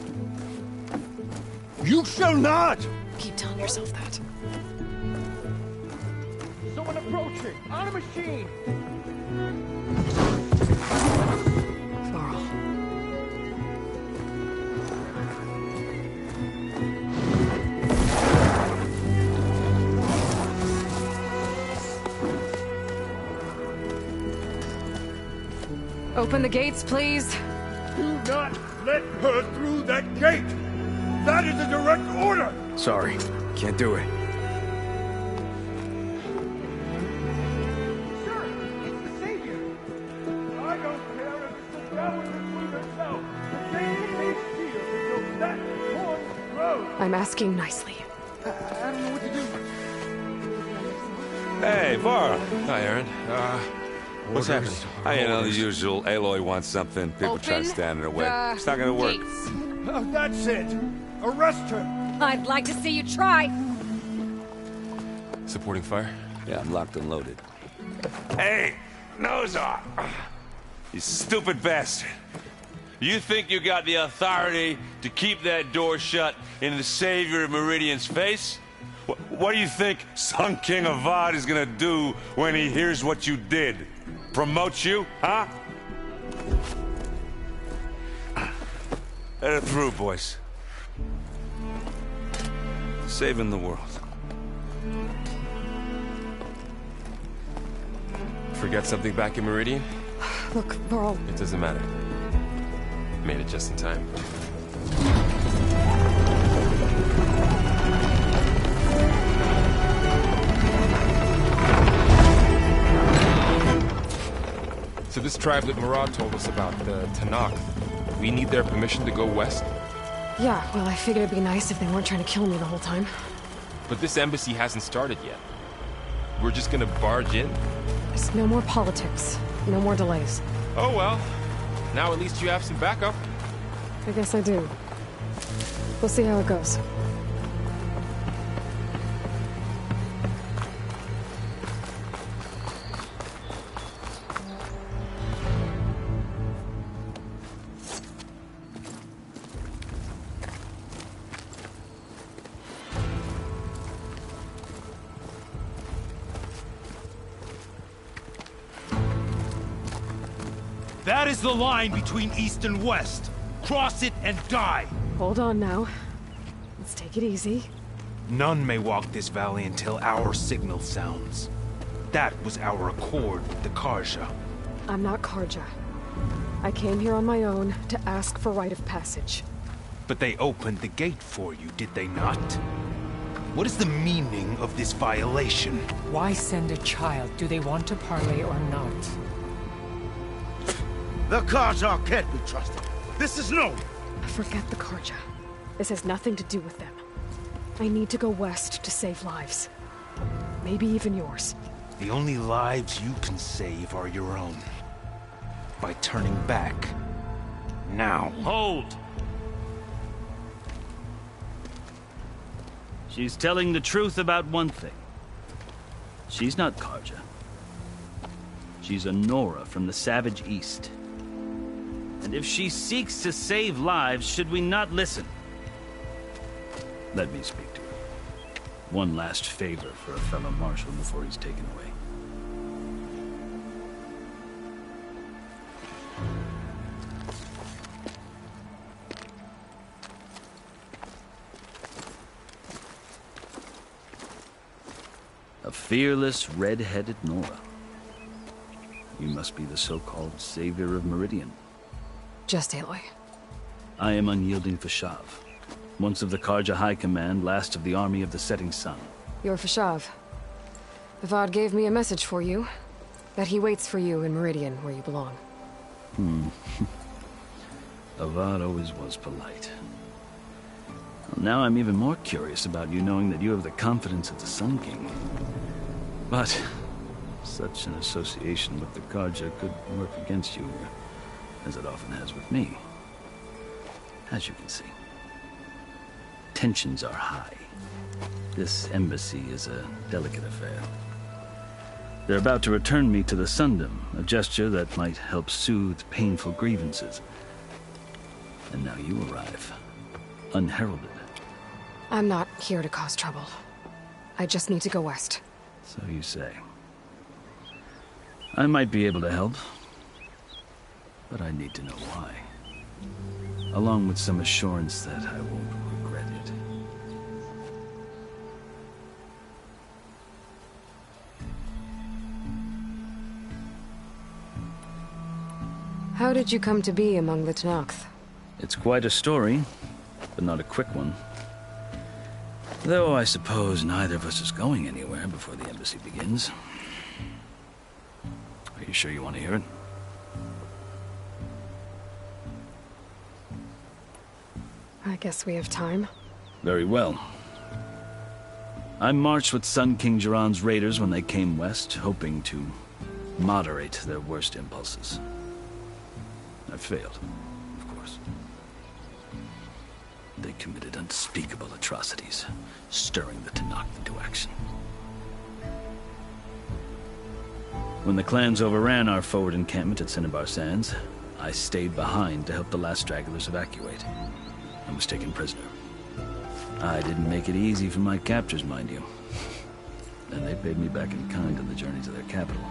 You shall not! Keep telling yourself that. Someone approaching! On a machine! Varl. Open the gates, please. Do not let her through that gate! That is a direct order! Sorry, can't do it. Sir, it's the Savior! I don't care if it's the devil between herself! The gate is sealed until that horn grows! I'm asking nicely. I don't know what to do. Hey, Varl. Hi, Aaron. What's happening? You know, the usual. Aloy wants something. People try to stand in her way. It's not gonna work. Oh, that's it! Arrest her! I'd like to see you try. Supporting fire? Yeah, I'm locked and loaded. Hey, nose off! You stupid bastard. You think you got the authority to keep that door shut in the Savior of Meridian's face? What do you think Sun King Avad is gonna do when he hears what you did? Promote you, huh? Let it through, boys. Saving the world. Forget something back in Meridian? Look, Varl. It doesn't matter. Made it just in time. So this tribe that Murad told us about, the Tanakh, we need their permission to go west? Yeah, well, I figured it'd be nice if they weren't trying to kill me the whole time. But this embassy hasn't started yet. We're just gonna barge in? There's no more politics. No more delays. Oh well. Now at least you have some backup. I guess I do. We'll see how it goes. That is the line between East and West. Cross it and die. Hold on now. Let's take it easy. None may walk this valley until our signal sounds. That was our accord with the Karja. I'm not Karja. I came here on my own to ask for rite of passage. But they opened the gate for you, did they not? What is the meaning of this violation? Why send a child? Do they want to parley or not? The Karja can't be trusted. This is no. Forget the Karja. This has nothing to do with them. I need to go west to save lives. Maybe even yours. The only lives you can save are your own. By turning back. Now. Hold! She's telling the truth about one thing. She's not Karja. She's a Nora from the Savage East. And if she seeks to save lives, should we not listen? Let me speak to her. One last favor for a fellow marshal before he's taken away. A fearless, red-headed Nora. You must be the so-called Savior of Meridian. Just Aloy. I am Unyielding Fashav. Once of the Karja High Command, last of the Army of the Setting Sun. You're Fashav. Avad gave me a message for you. That he waits for you in Meridian, where you belong. Avad always was polite. Well, now I'm even more curious about you knowing that you have the confidence of the Sun King. But such an association with the Carja could work against you, as it often has with me. As you can see, tensions are high. This embassy is a delicate affair. They're about to return me to the Sundom, a gesture that might help soothe painful grievances. And now you arrive, unheralded. I'm not here to cause trouble. I just need to go west. So you say. I might be able to help, but I need to know why. Along with some assurance that I won't regret it. How did you come to be among the Tenakth? It's quite a story, but not a quick one. Though I suppose neither of us is going anywhere before the embassy begins. Are you sure you want to hear it? I guess we have time. Very well. I marched with Sun King Jiran's raiders when they came west, hoping to moderate their worst impulses. I failed, of course. They committed unspeakable atrocities, stirring the Tenakth into action. When the clans overran our forward encampment at Cinnabar Sands, I stayed behind to help the last stragglers evacuate. I was taken prisoner. I didn't make it easy for my captors, mind you. And they paid me back in kind on the journey to their capital.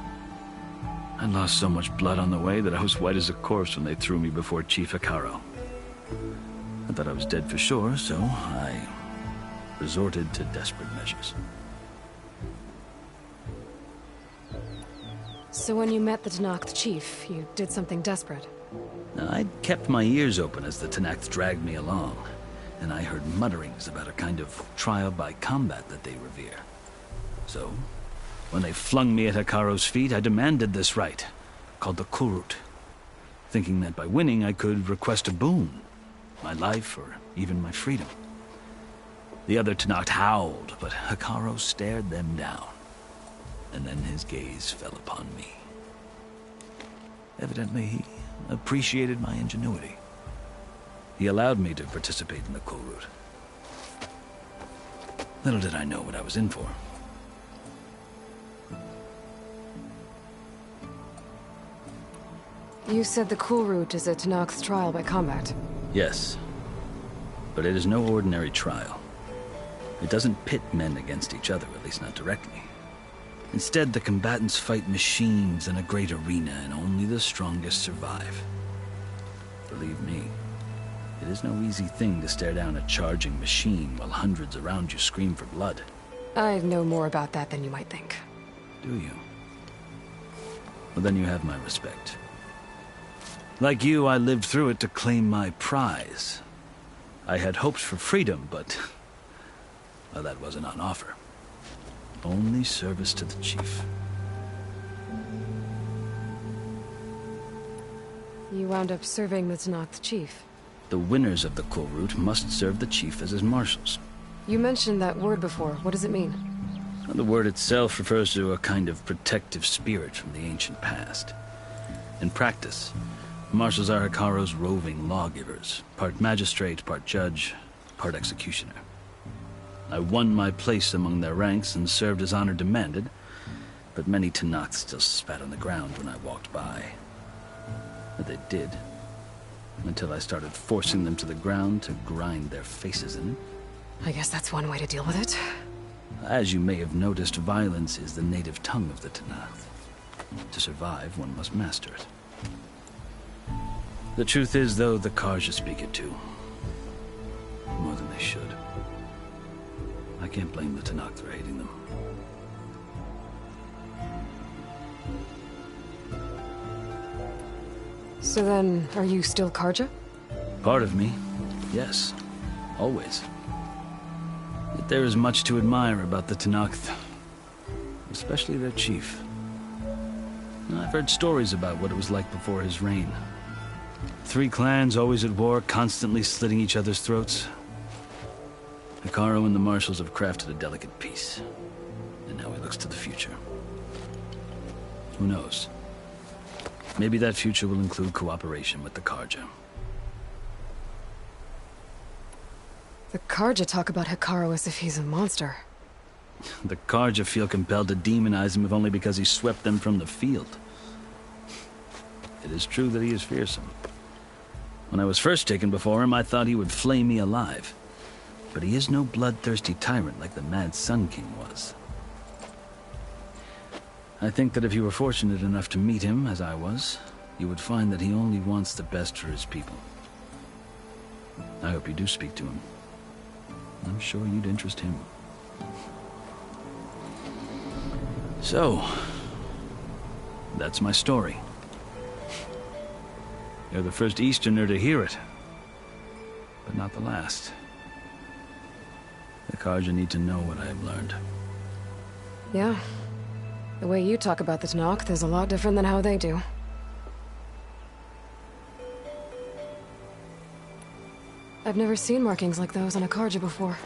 I lost so much blood on the way that I was white as a corpse when they threw me before Chief Hikaro. I thought I was dead for sure, so I resorted to desperate measures. So when you met the Tenakth chief, you did something desperate? I'd kept my ears open as the Tenakth dragged me along, and I heard mutterings about a kind of trial by combat that they revere. So, when they flung me at Hikaro's feet, I demanded this right, called the Kulrut, thinking that by winning I could request a boon, my life or even my freedom. The other Tenakth howled, but Hikaro stared them down, and then his gaze fell upon me. Evidently, he appreciated my ingenuity. He allowed me to participate in the Kulrut. Little did I know what I was in for. You said the Kulrut is a Tenakth's trial by combat. Yes, but it is no ordinary trial. It doesn't pit men against each other, at least not directly. Instead, the combatants fight machines in a great arena, and only the strongest survive. Believe me, it is no easy thing to stare down a charging machine while hundreds around you scream for blood. I know more about that than you might think. Do you? Well, then you have my respect. Like you, I lived through it to claim my prize. I had hoped for freedom, but well, that wasn't on offer. Only service to the chief. You wound up serving the Tenakth chief. The winners of the Kulrut must serve the chief as his marshals. You mentioned that word before. What does it mean? The word itself refers to a kind of protective spirit from the ancient past. In practice, marshals are Hikaro's roving lawgivers, part magistrate, part judge, part executioner. I won my place among their ranks and served as honor demanded, but many Tenakth still spat on the ground when I walked by. But they did, until I started forcing them to the ground to grind their faces in. I guess that's one way to deal with it. As you may have noticed, violence is the native tongue of the Tenakth. To survive, one must master it. The truth is, though, the Carja speak it too. More than they should. I can't blame the Tenakth for hating them. So then, are you still Carja? Part of me, yes. Always. Yet there is much to admire about the Tenakth. Especially their chief. I've heard stories about what it was like before his reign. Three clans always at war, constantly slitting each other's throats. Hekarro and the Marshals have crafted a delicate peace. And now he looks to the future. Who knows? Maybe that future will include cooperation with the Carja. The Carja talk about Hekarro as if he's a monster. The Carja feel compelled to demonize him if only because he swept them from the field. It is true that he is fearsome. When I was first taken before him, I thought he would flay me alive. But he is no bloodthirsty tyrant like the Mad Sun King was. I think that if you were fortunate enough to meet him, as I was, you would find that he only wants the best for his people. I hope you do speak to him. I'm sure you'd interest him. So, that's my story. You're the first Easterner to hear it, but not the last. The Carja need to know what I have learned. Yeah. The way you talk about the Tenakth is a lot different than how they do. I've never seen markings like those on a Carja before.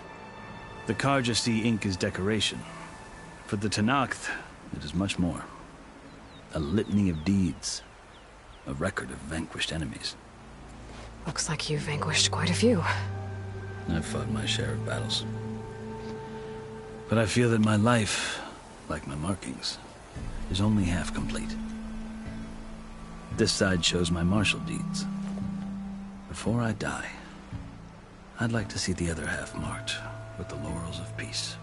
The Carja see ink as decoration. For the Tenakth, it is much more. A litany of deeds. A record of vanquished enemies. Looks like you've vanquished quite a few. I've fought my share of battles. But I feel that my life, like my markings, is only half complete. This side shows my martial deeds. Before I die, I'd like to see the other half marked with the laurels of peace.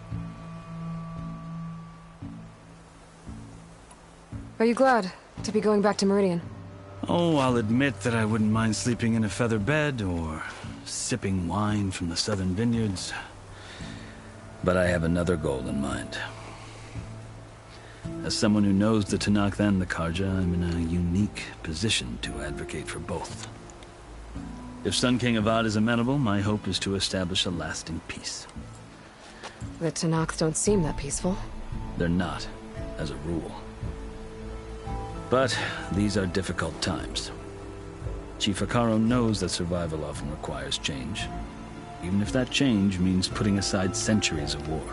Are you glad to be going back to Meridian? Oh, I'll admit that I wouldn't mind sleeping in a feather bed or sipping wine from the southern vineyards. But I have another goal in mind. As someone who knows the Tenakth and the Carja, I'm in a unique position to advocate for both. If Sun King Avad is amenable, my hope is to establish a lasting peace. The Tenakth don't seem that peaceful. They're not, as a rule. But these are difficult times. Chief Hekarro knows that survival often requires change, even if that change means putting aside centuries of war.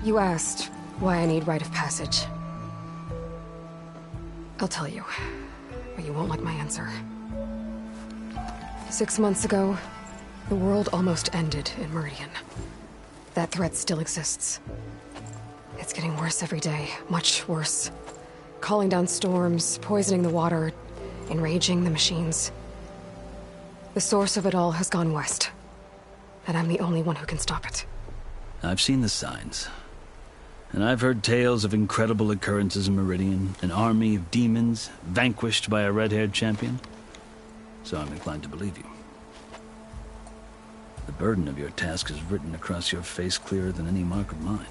You asked why I need rite of passage. I'll tell you, but you won't like my answer. 6 months ago, the world almost ended in Meridian. That threat still exists. It's getting worse every day, much worse. Calling down storms, poisoning the water, enraging the machines. The source of it all has gone west, and I'm the only one who can stop it. I've seen the signs. And I've heard tales of incredible occurrences in Meridian, an army of demons vanquished by a red-haired champion. So I'm inclined to believe you. The burden of your task is written across your face clearer than any mark of mine.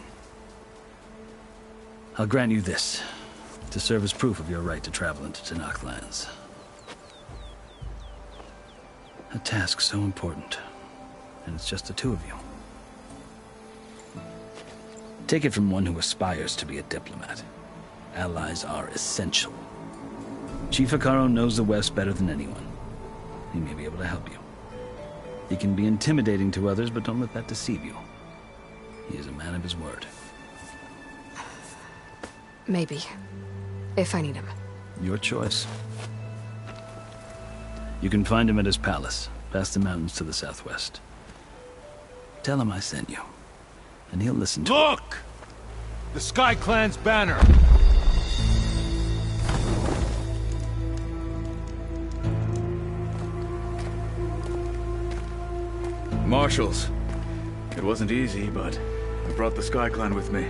I'll grant you this, to serve as proof of your right to travel into Tenakth lands. A task so important, and it's just the two of you. Take it from one who aspires to be a diplomat. Allies are essential. Chief Hekarro knows the West better than anyone. He may be able to help you. He can be intimidating to others, but don't let that deceive you. He is a man of his word. Maybe. If I need him. Your choice. You can find him at his palace, past the mountains to the southwest. Tell him I sent you, and he'll listen to Look! The Sky Clan's banner! Marshals. It wasn't easy, but I brought the Sky Clan with me.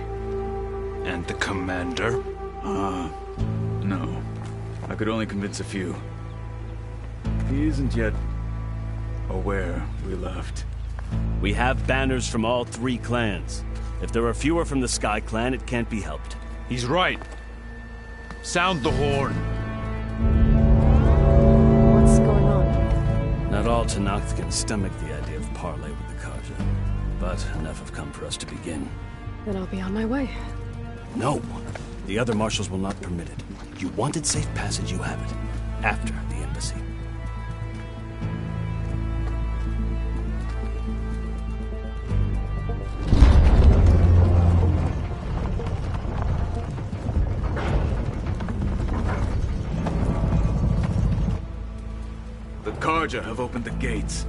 And the commander? No. I could only convince a few. He isn't yet aware we left. We have banners from all three clans. If there are fewer from the Sky Clan, it can't be helped. He's right. Sound the horn. What's going on? Not all Tenakth can stomach the idea of parley with the Carja, but enough have come for us to begin. Then I'll be on my way. No. The other marshals will not permit it. You wanted safe passage, you have it. After the embassy. The Karja have opened the gates.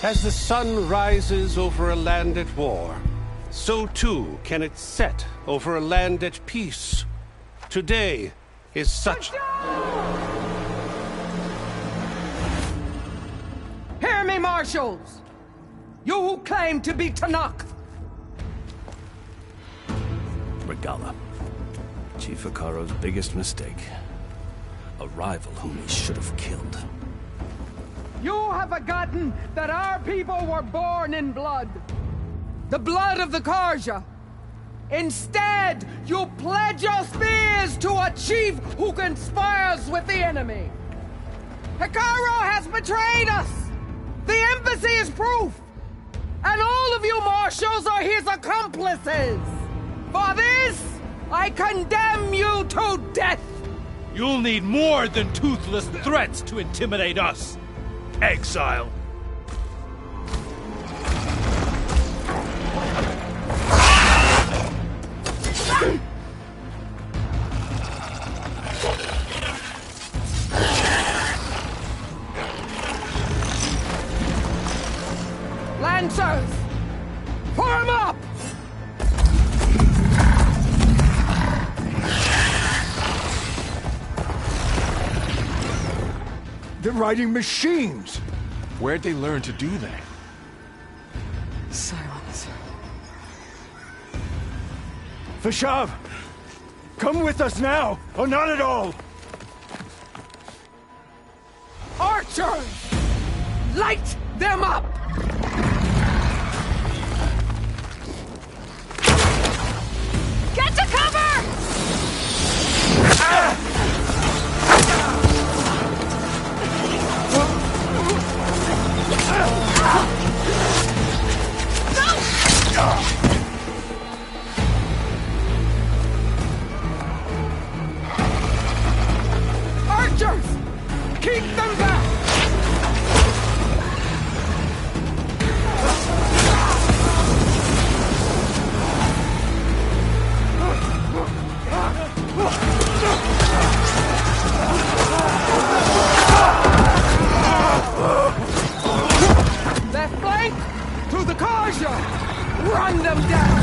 As the sun rises over a land at war, so too can it set over a land at peace. Today is such... Hear me, marshals! You who claim to be Tanakh! Regala. Chief Hikaro's biggest mistake. A rival whom he should have killed. You have forgotten that our people were born in blood. The blood of the Karja. Instead, you pledge your spears to a chief who conspires with the enemy. Hikaro has betrayed us. The embassy is proof. And all of you marshals are his accomplices. For this, I condemn you to death. You'll need more than toothless threats to intimidate us. Exile. Lancers, form up! They're riding machines! Where'd they learn to do that? Silence. Vashav! Come with us now, or not at all! Archers! Light them up! Get to cover! Archers! Keep them back! Left flank! To the Karja! Run them down!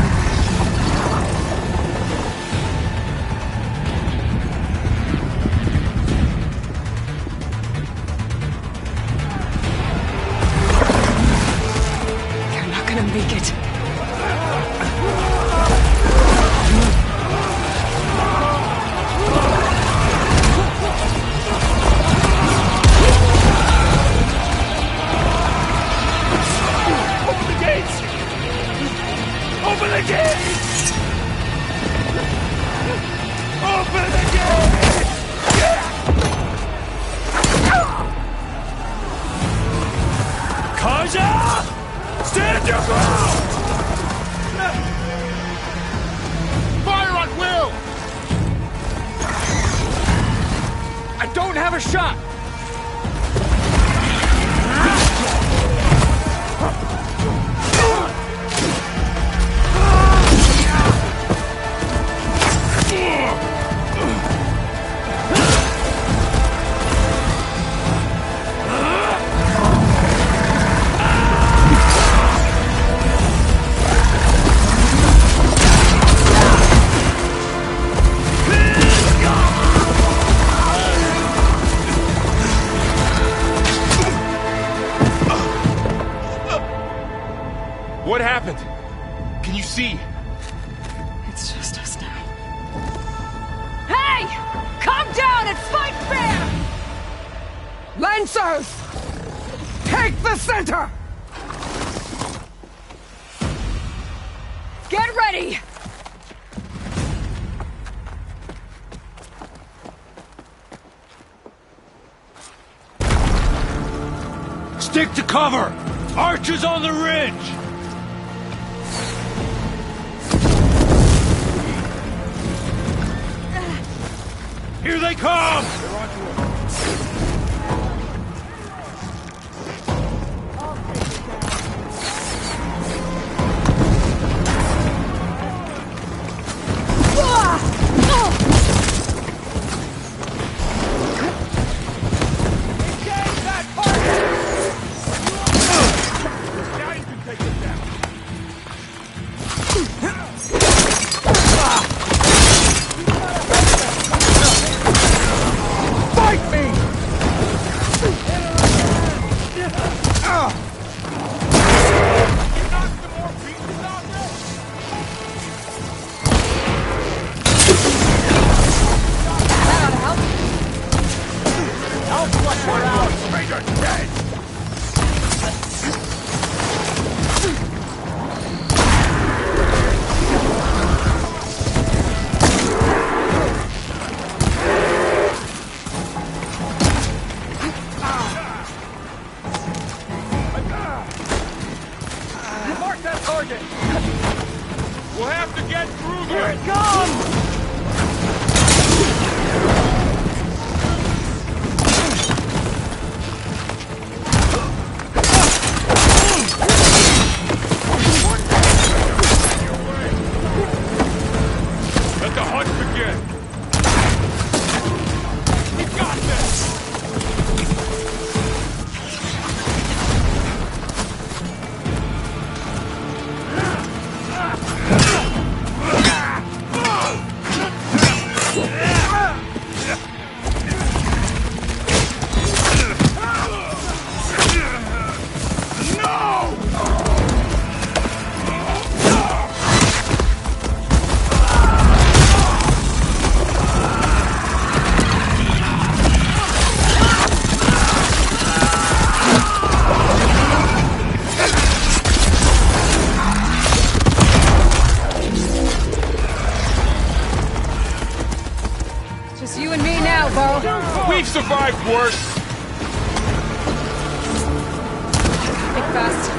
They're not gonna make it. Open the gates! Open the gates! Open the gates! Karja! Stand your ground! Fire on will! I don't have a shot! Lancers! Take the center! Get ready! Stick to cover! Archers on the ridge! Here they come! We'll have to get through Here there! it comes! Let the hunt begin! You got this! Just you and me now, Bo. We've survived worse! Think fast.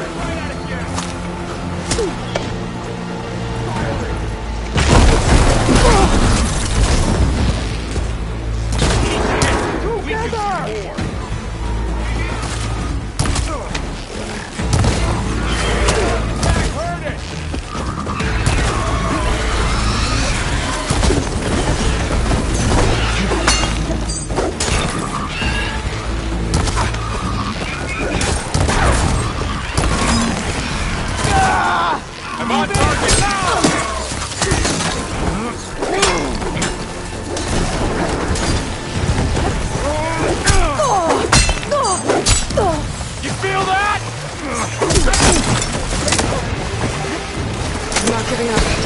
I'm on target now! You feel that? I'm not giving up.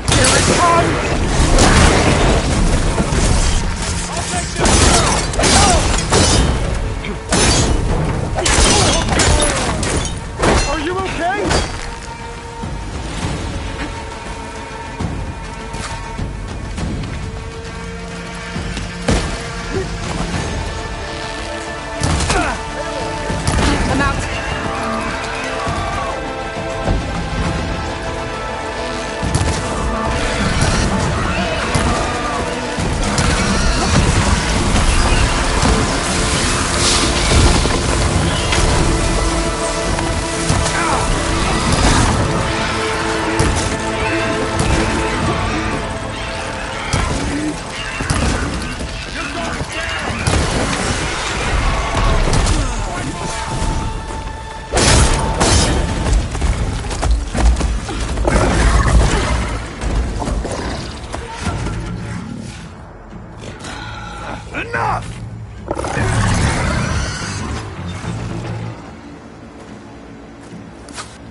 Here it comes!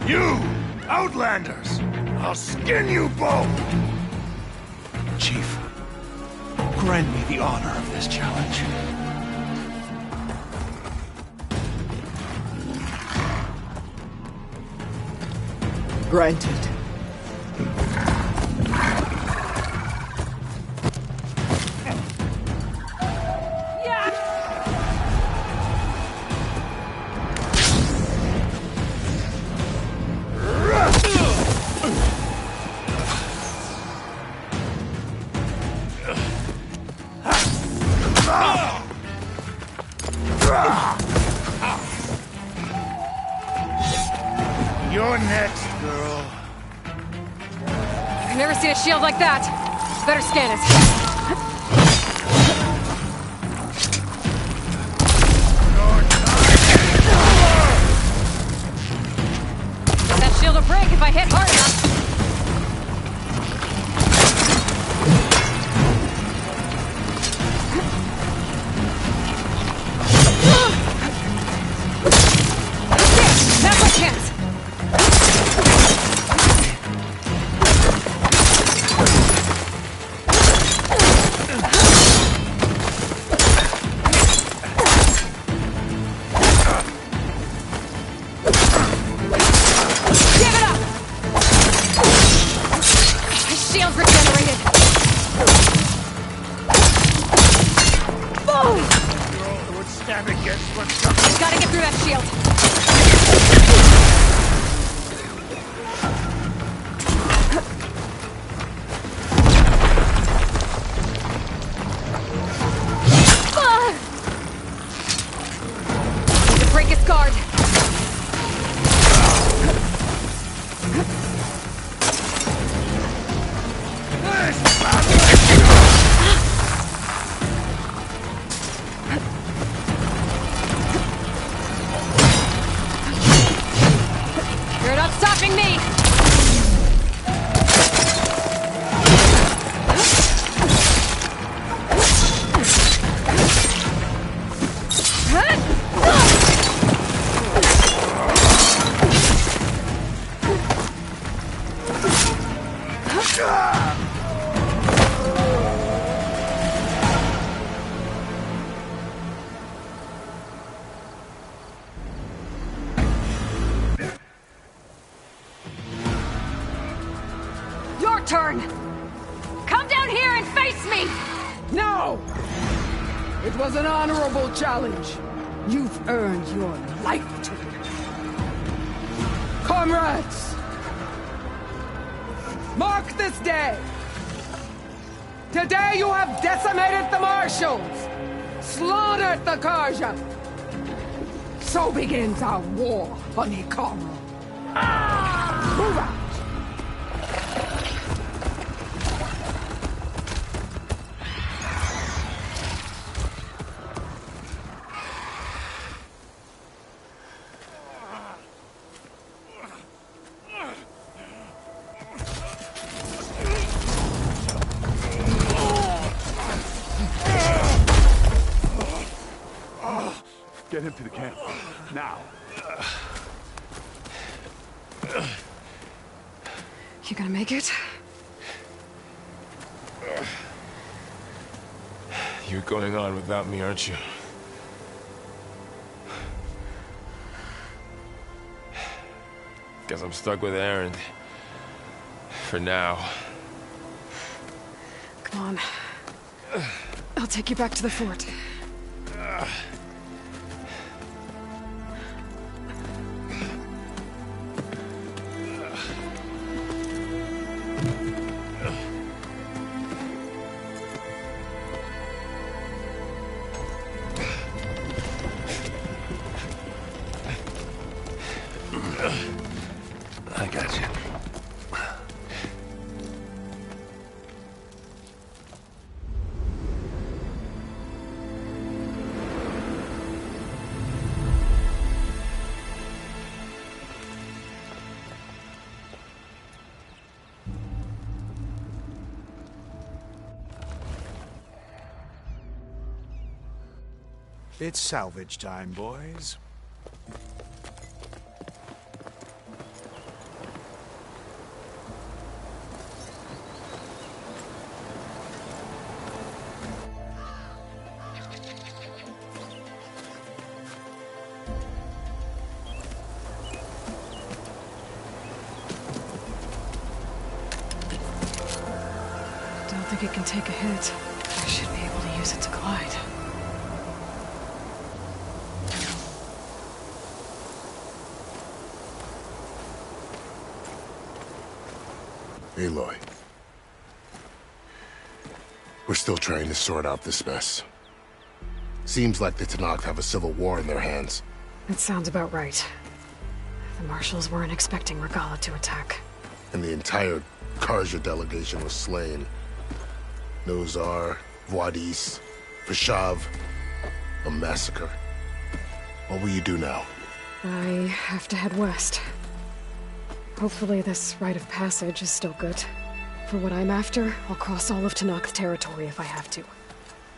You! Outlanders! I'll skin you both! Chief, grant me the honor of this challenge. Granted. You're next, girl. I've never seen a shield like that. Better scan it. That shield will break if I hit hard enough. That's my chance. Gotta get through that shield. Need to break his guard. You're not stopping me! Your turn! Come down here and face me! No! It was an honorable challenge. You've earned your life to it. Comrades! Mark this day! Today you have decimated the marshals! Slaughtered the Karja! So begins our war on Ikara. Move out! Get him to the camp. Now. You gonna make it? You're going on without me, aren't you? Guess I'm stuck with Aaron. For now. Come on. I'll take you back to the fort. I got you. It's salvage time, boys. like it can take a hit. I should be able to use it to glide. Aloy. We're still trying to sort out this mess. Seems like the Tenakth have a civil war in their hands. That sounds about right. The marshals weren't expecting Regalla to attack. And the entire Carja delegation was slain. Nozar, Wadis, Vashav. A massacre. What will you do now? I have to head west. Hopefully this rite of passage is still good. For what I'm after, I'll cross all of Tenakth territory if I have to.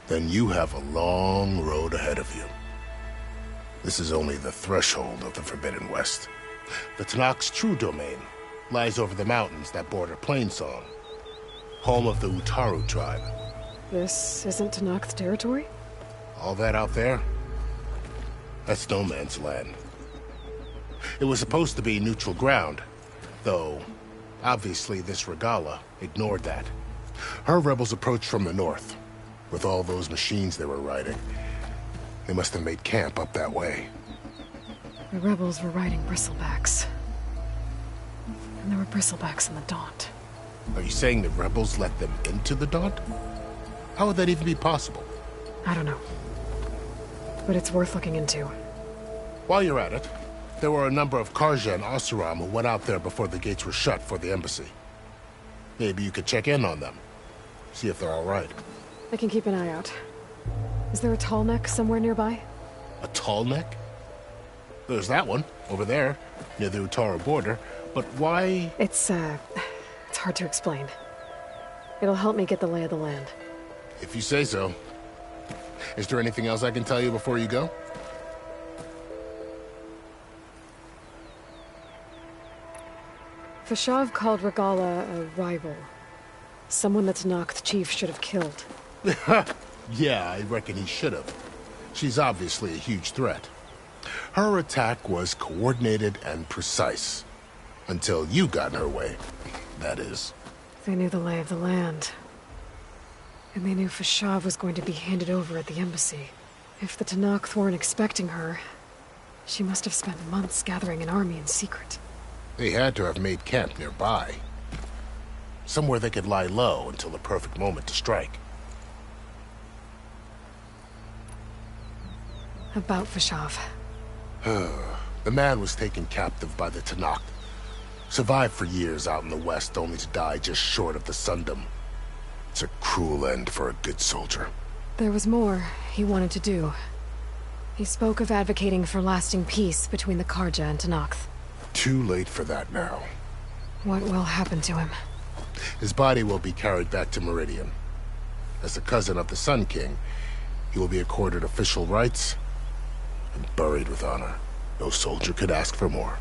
Then you have a long road ahead of you. This is only the threshold of the Forbidden West. The Tenakth's true domain lies over the mountains that border Plainsong, home of the Utaru tribe. This isn't Tenakth territory? All that out there? That's no man's land. It was supposed to be neutral ground, though obviously this Regalla ignored that. Her rebels approached from the north, with all those machines they were riding. They must have made camp up that way. The rebels were riding bristlebacks. And there were bristlebacks in the Daunt. Are you saying the rebels let them into the Daunt? How would that even be possible? I don't know. But it's worth looking into. While you're at it, there were a number of Carja and Oseram who went out there before the gates were shut for the embassy. Maybe you could check in on them. See if they're all right. I can keep an eye out. Is there a tall neck somewhere nearby? A tall neck? There's that one, over there, near the Utaru border. But why? It's hard to explain. It'll help me get the lay of the land. If you say so. Is there anything else I can tell you before you go? Vashav called Regalla a rival. Someone that Tenakth chief should have killed. Yeah, I reckon he should have. She's obviously a huge threat. Her attack was coordinated and precise. Until you got in her way, that is. They knew the lay of the land. And they knew Vashav was going to be handed over at the embassy. If the Tenakth weren't expecting her, she must have spent months gathering an army in secret. They had to have made camp nearby. Somewhere they could lie low until the perfect moment to strike. About Vashav. The man was taken captive by the Tenakth. Survived for years out in the west, only to die just short of the Sundom. It's a cruel end for a good soldier. There was more he wanted to do. He spoke of advocating for lasting peace between the Carja and Tenakth. Too late for that now. What will happen to him? His body will be carried back to Meridian. As a cousin of the Sun King, he will be accorded official rights and buried with honor. No soldier could ask for more.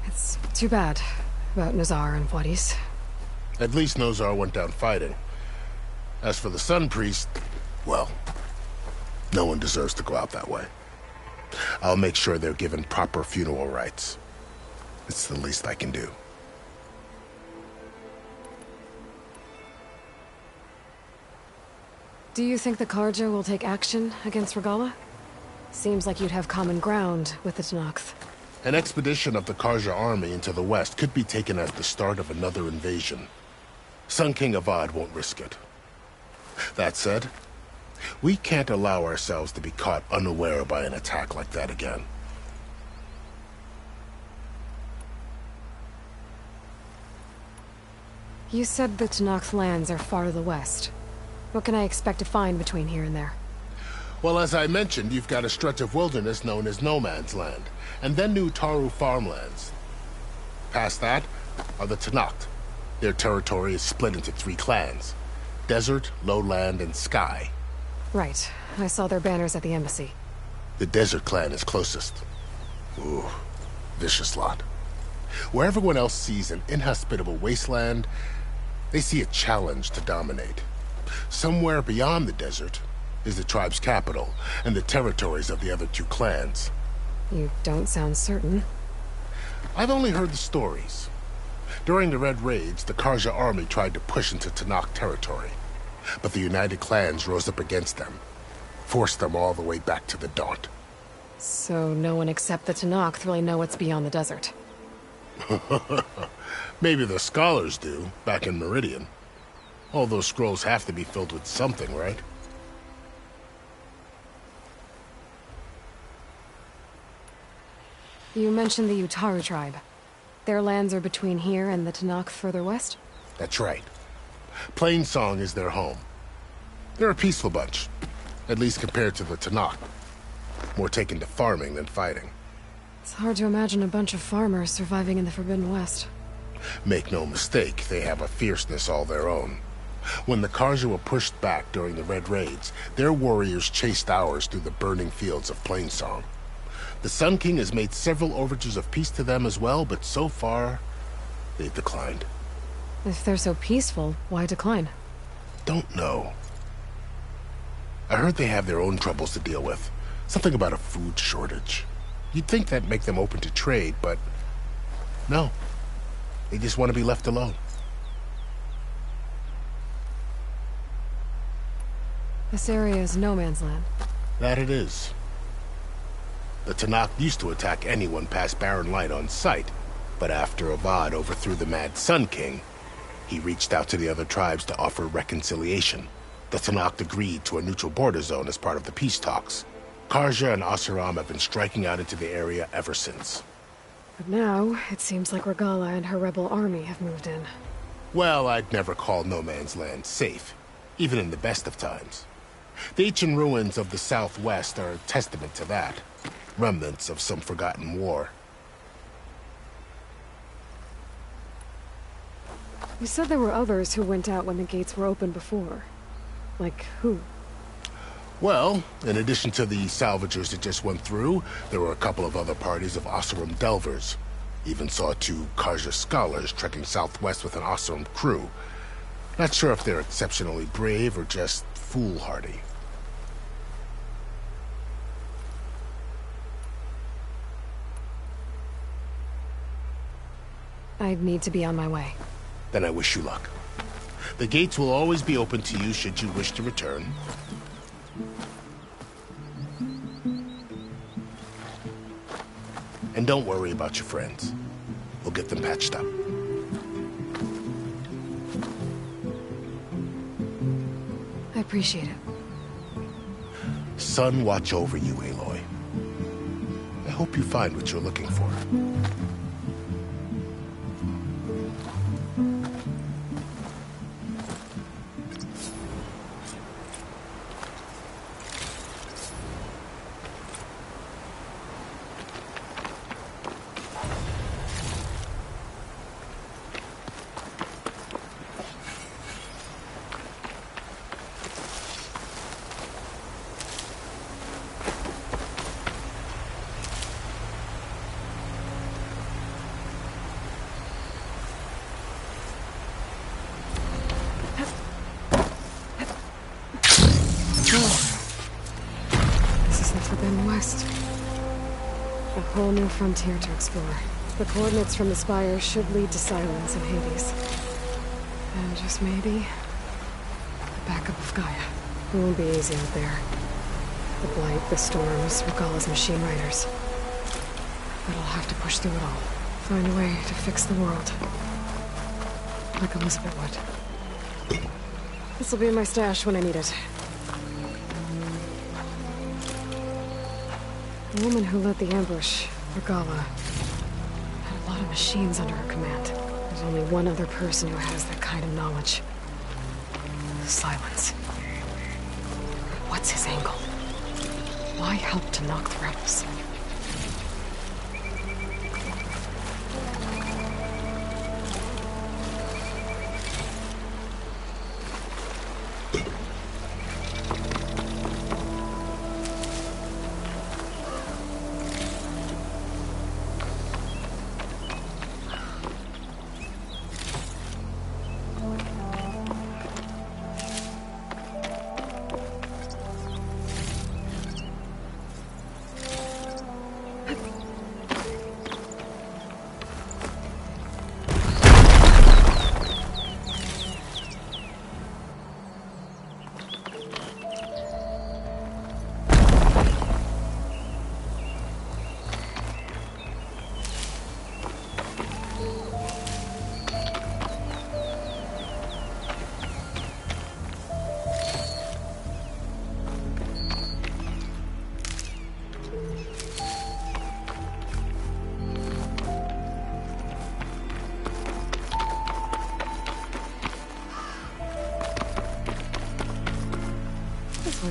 It's too bad about Nozar and Wadis. At least Nozar went down fighting. As for the Sun Priest, well, no one deserves to go out that way. I'll make sure they're given proper funeral rites. It's the least I can do. Do you think the Carja will take action against Regalla? Seems like you'd have common ground with the Tenakth. An expedition of the Carja army into the west could be taken as the start of another invasion. Sun King Avad won't risk it. That said, we can't allow ourselves to be caught unaware by an attack like that again. You said the Tenakth lands are far to the west. What can I expect to find between here and there? Well, as I mentioned, you've got a stretch of wilderness known as No Man's Land, and then New Taru farmlands. Past that are the Tenakth. Their territory is split into 3 clans: Desert, Lowland, and Sky. Right. I saw their banners at the embassy. The Desert clan is closest. Ooh, vicious lot. Where everyone else sees an inhospitable wasteland, they see a challenge to dominate. Somewhere beyond the desert is the tribe's capital and the territories of the other 2 clans. You don't sound certain. I've only heard the stories. During the Red Raids, the Karja army tried to push into Tanakh territory, but the united clans rose up against them, forced them all the way back to the Daunt. So no one except the Tanakh really know what's beyond the desert. Maybe the scholars do, back in Meridian. All those scrolls have to be filled with something, right? You mentioned the Utaru tribe. Their lands are between here and the Tanakh further west? That's right. Plainsong is their home. They're a peaceful bunch, at least compared to the Tanakh. More taken to farming than fighting. It's hard to imagine a bunch of farmers surviving in the Forbidden West. Make no mistake, they have a fierceness all their own. When the Karja were pushed back during the Red Raids, their warriors chased ours through the burning fields of Plainsong. The Sun King has made several overtures of peace to them as well, but so far, they've declined. If they're so peaceful, why decline? Don't know. I heard they have their own troubles to deal with. Something about a food shortage. You'd think that'd make them open to trade, but no. They just want to be left alone. This area is no man's land. That it is. The Tanakh used to attack anyone past Barren Light on sight, but after Avad overthrew the Mad Sun King, he reached out to the other tribes to offer reconciliation. The Tanakh agreed to a neutral border zone as part of the peace talks. Karja and Asuram have been striking out into the area ever since. But now, it seems like Regala and her rebel army have moved in. Well, I'd never call no man's land safe, even in the best of times. The ancient ruins of the Southwest are a testament to that. Remnants of some forgotten war. You said there were others who went out when the gates were open before. Like who? Well, in addition to the salvagers that just went through, there were a couple of other parties of Oseram delvers. Even saw 2 Karja scholars trekking southwest with an Oseram crew. Not sure if they're exceptionally brave or just foolhardy. I'd need to be on my way. Then I wish you luck. The gates will always be open to you should you wish to return. And don't worry about your friends. We'll get them patched up. I appreciate it. Sun watch over you, Aloy. I hope you find what you're looking for. A whole new frontier to explore. The coordinates from the spire should lead to Silence and Hades. And just maybe, the backup of Gaia. It won't be easy out there. The Blight, the Storms, Regala's machine riders. But I'll have to push through it all. Find a way to fix the world. Like Elizabeth would. This'll be in my stash when I need it. The woman who led the ambush, Regala, had a lot of machines under her command. There's only one other person who has that kind of knowledge. Silence. What's his angle? Why help to knock the rebels?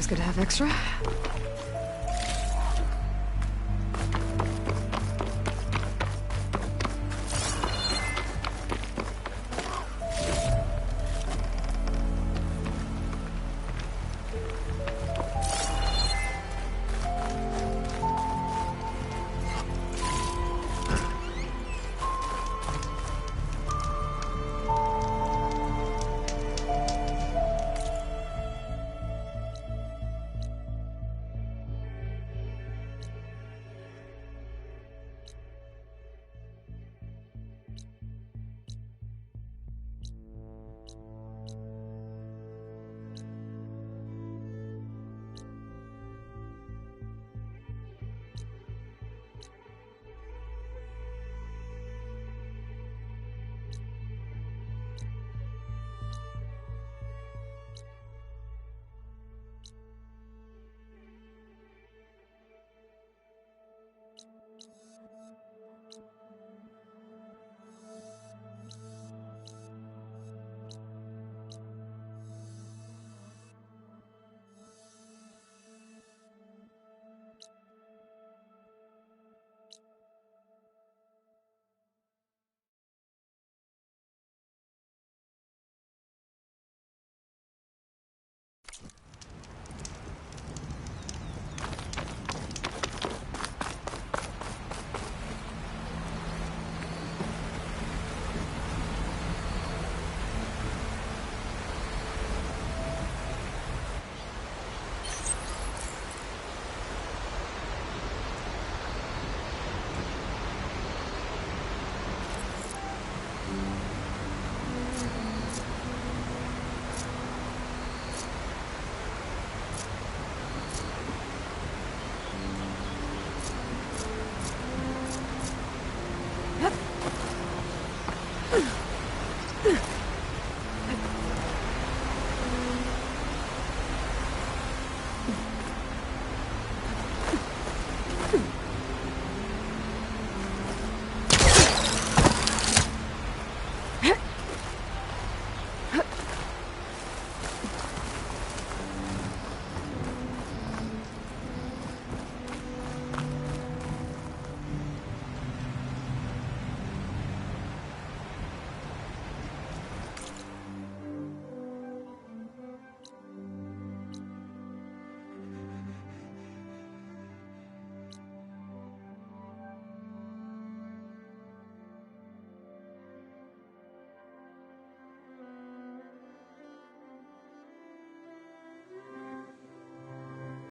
Always good to have extra.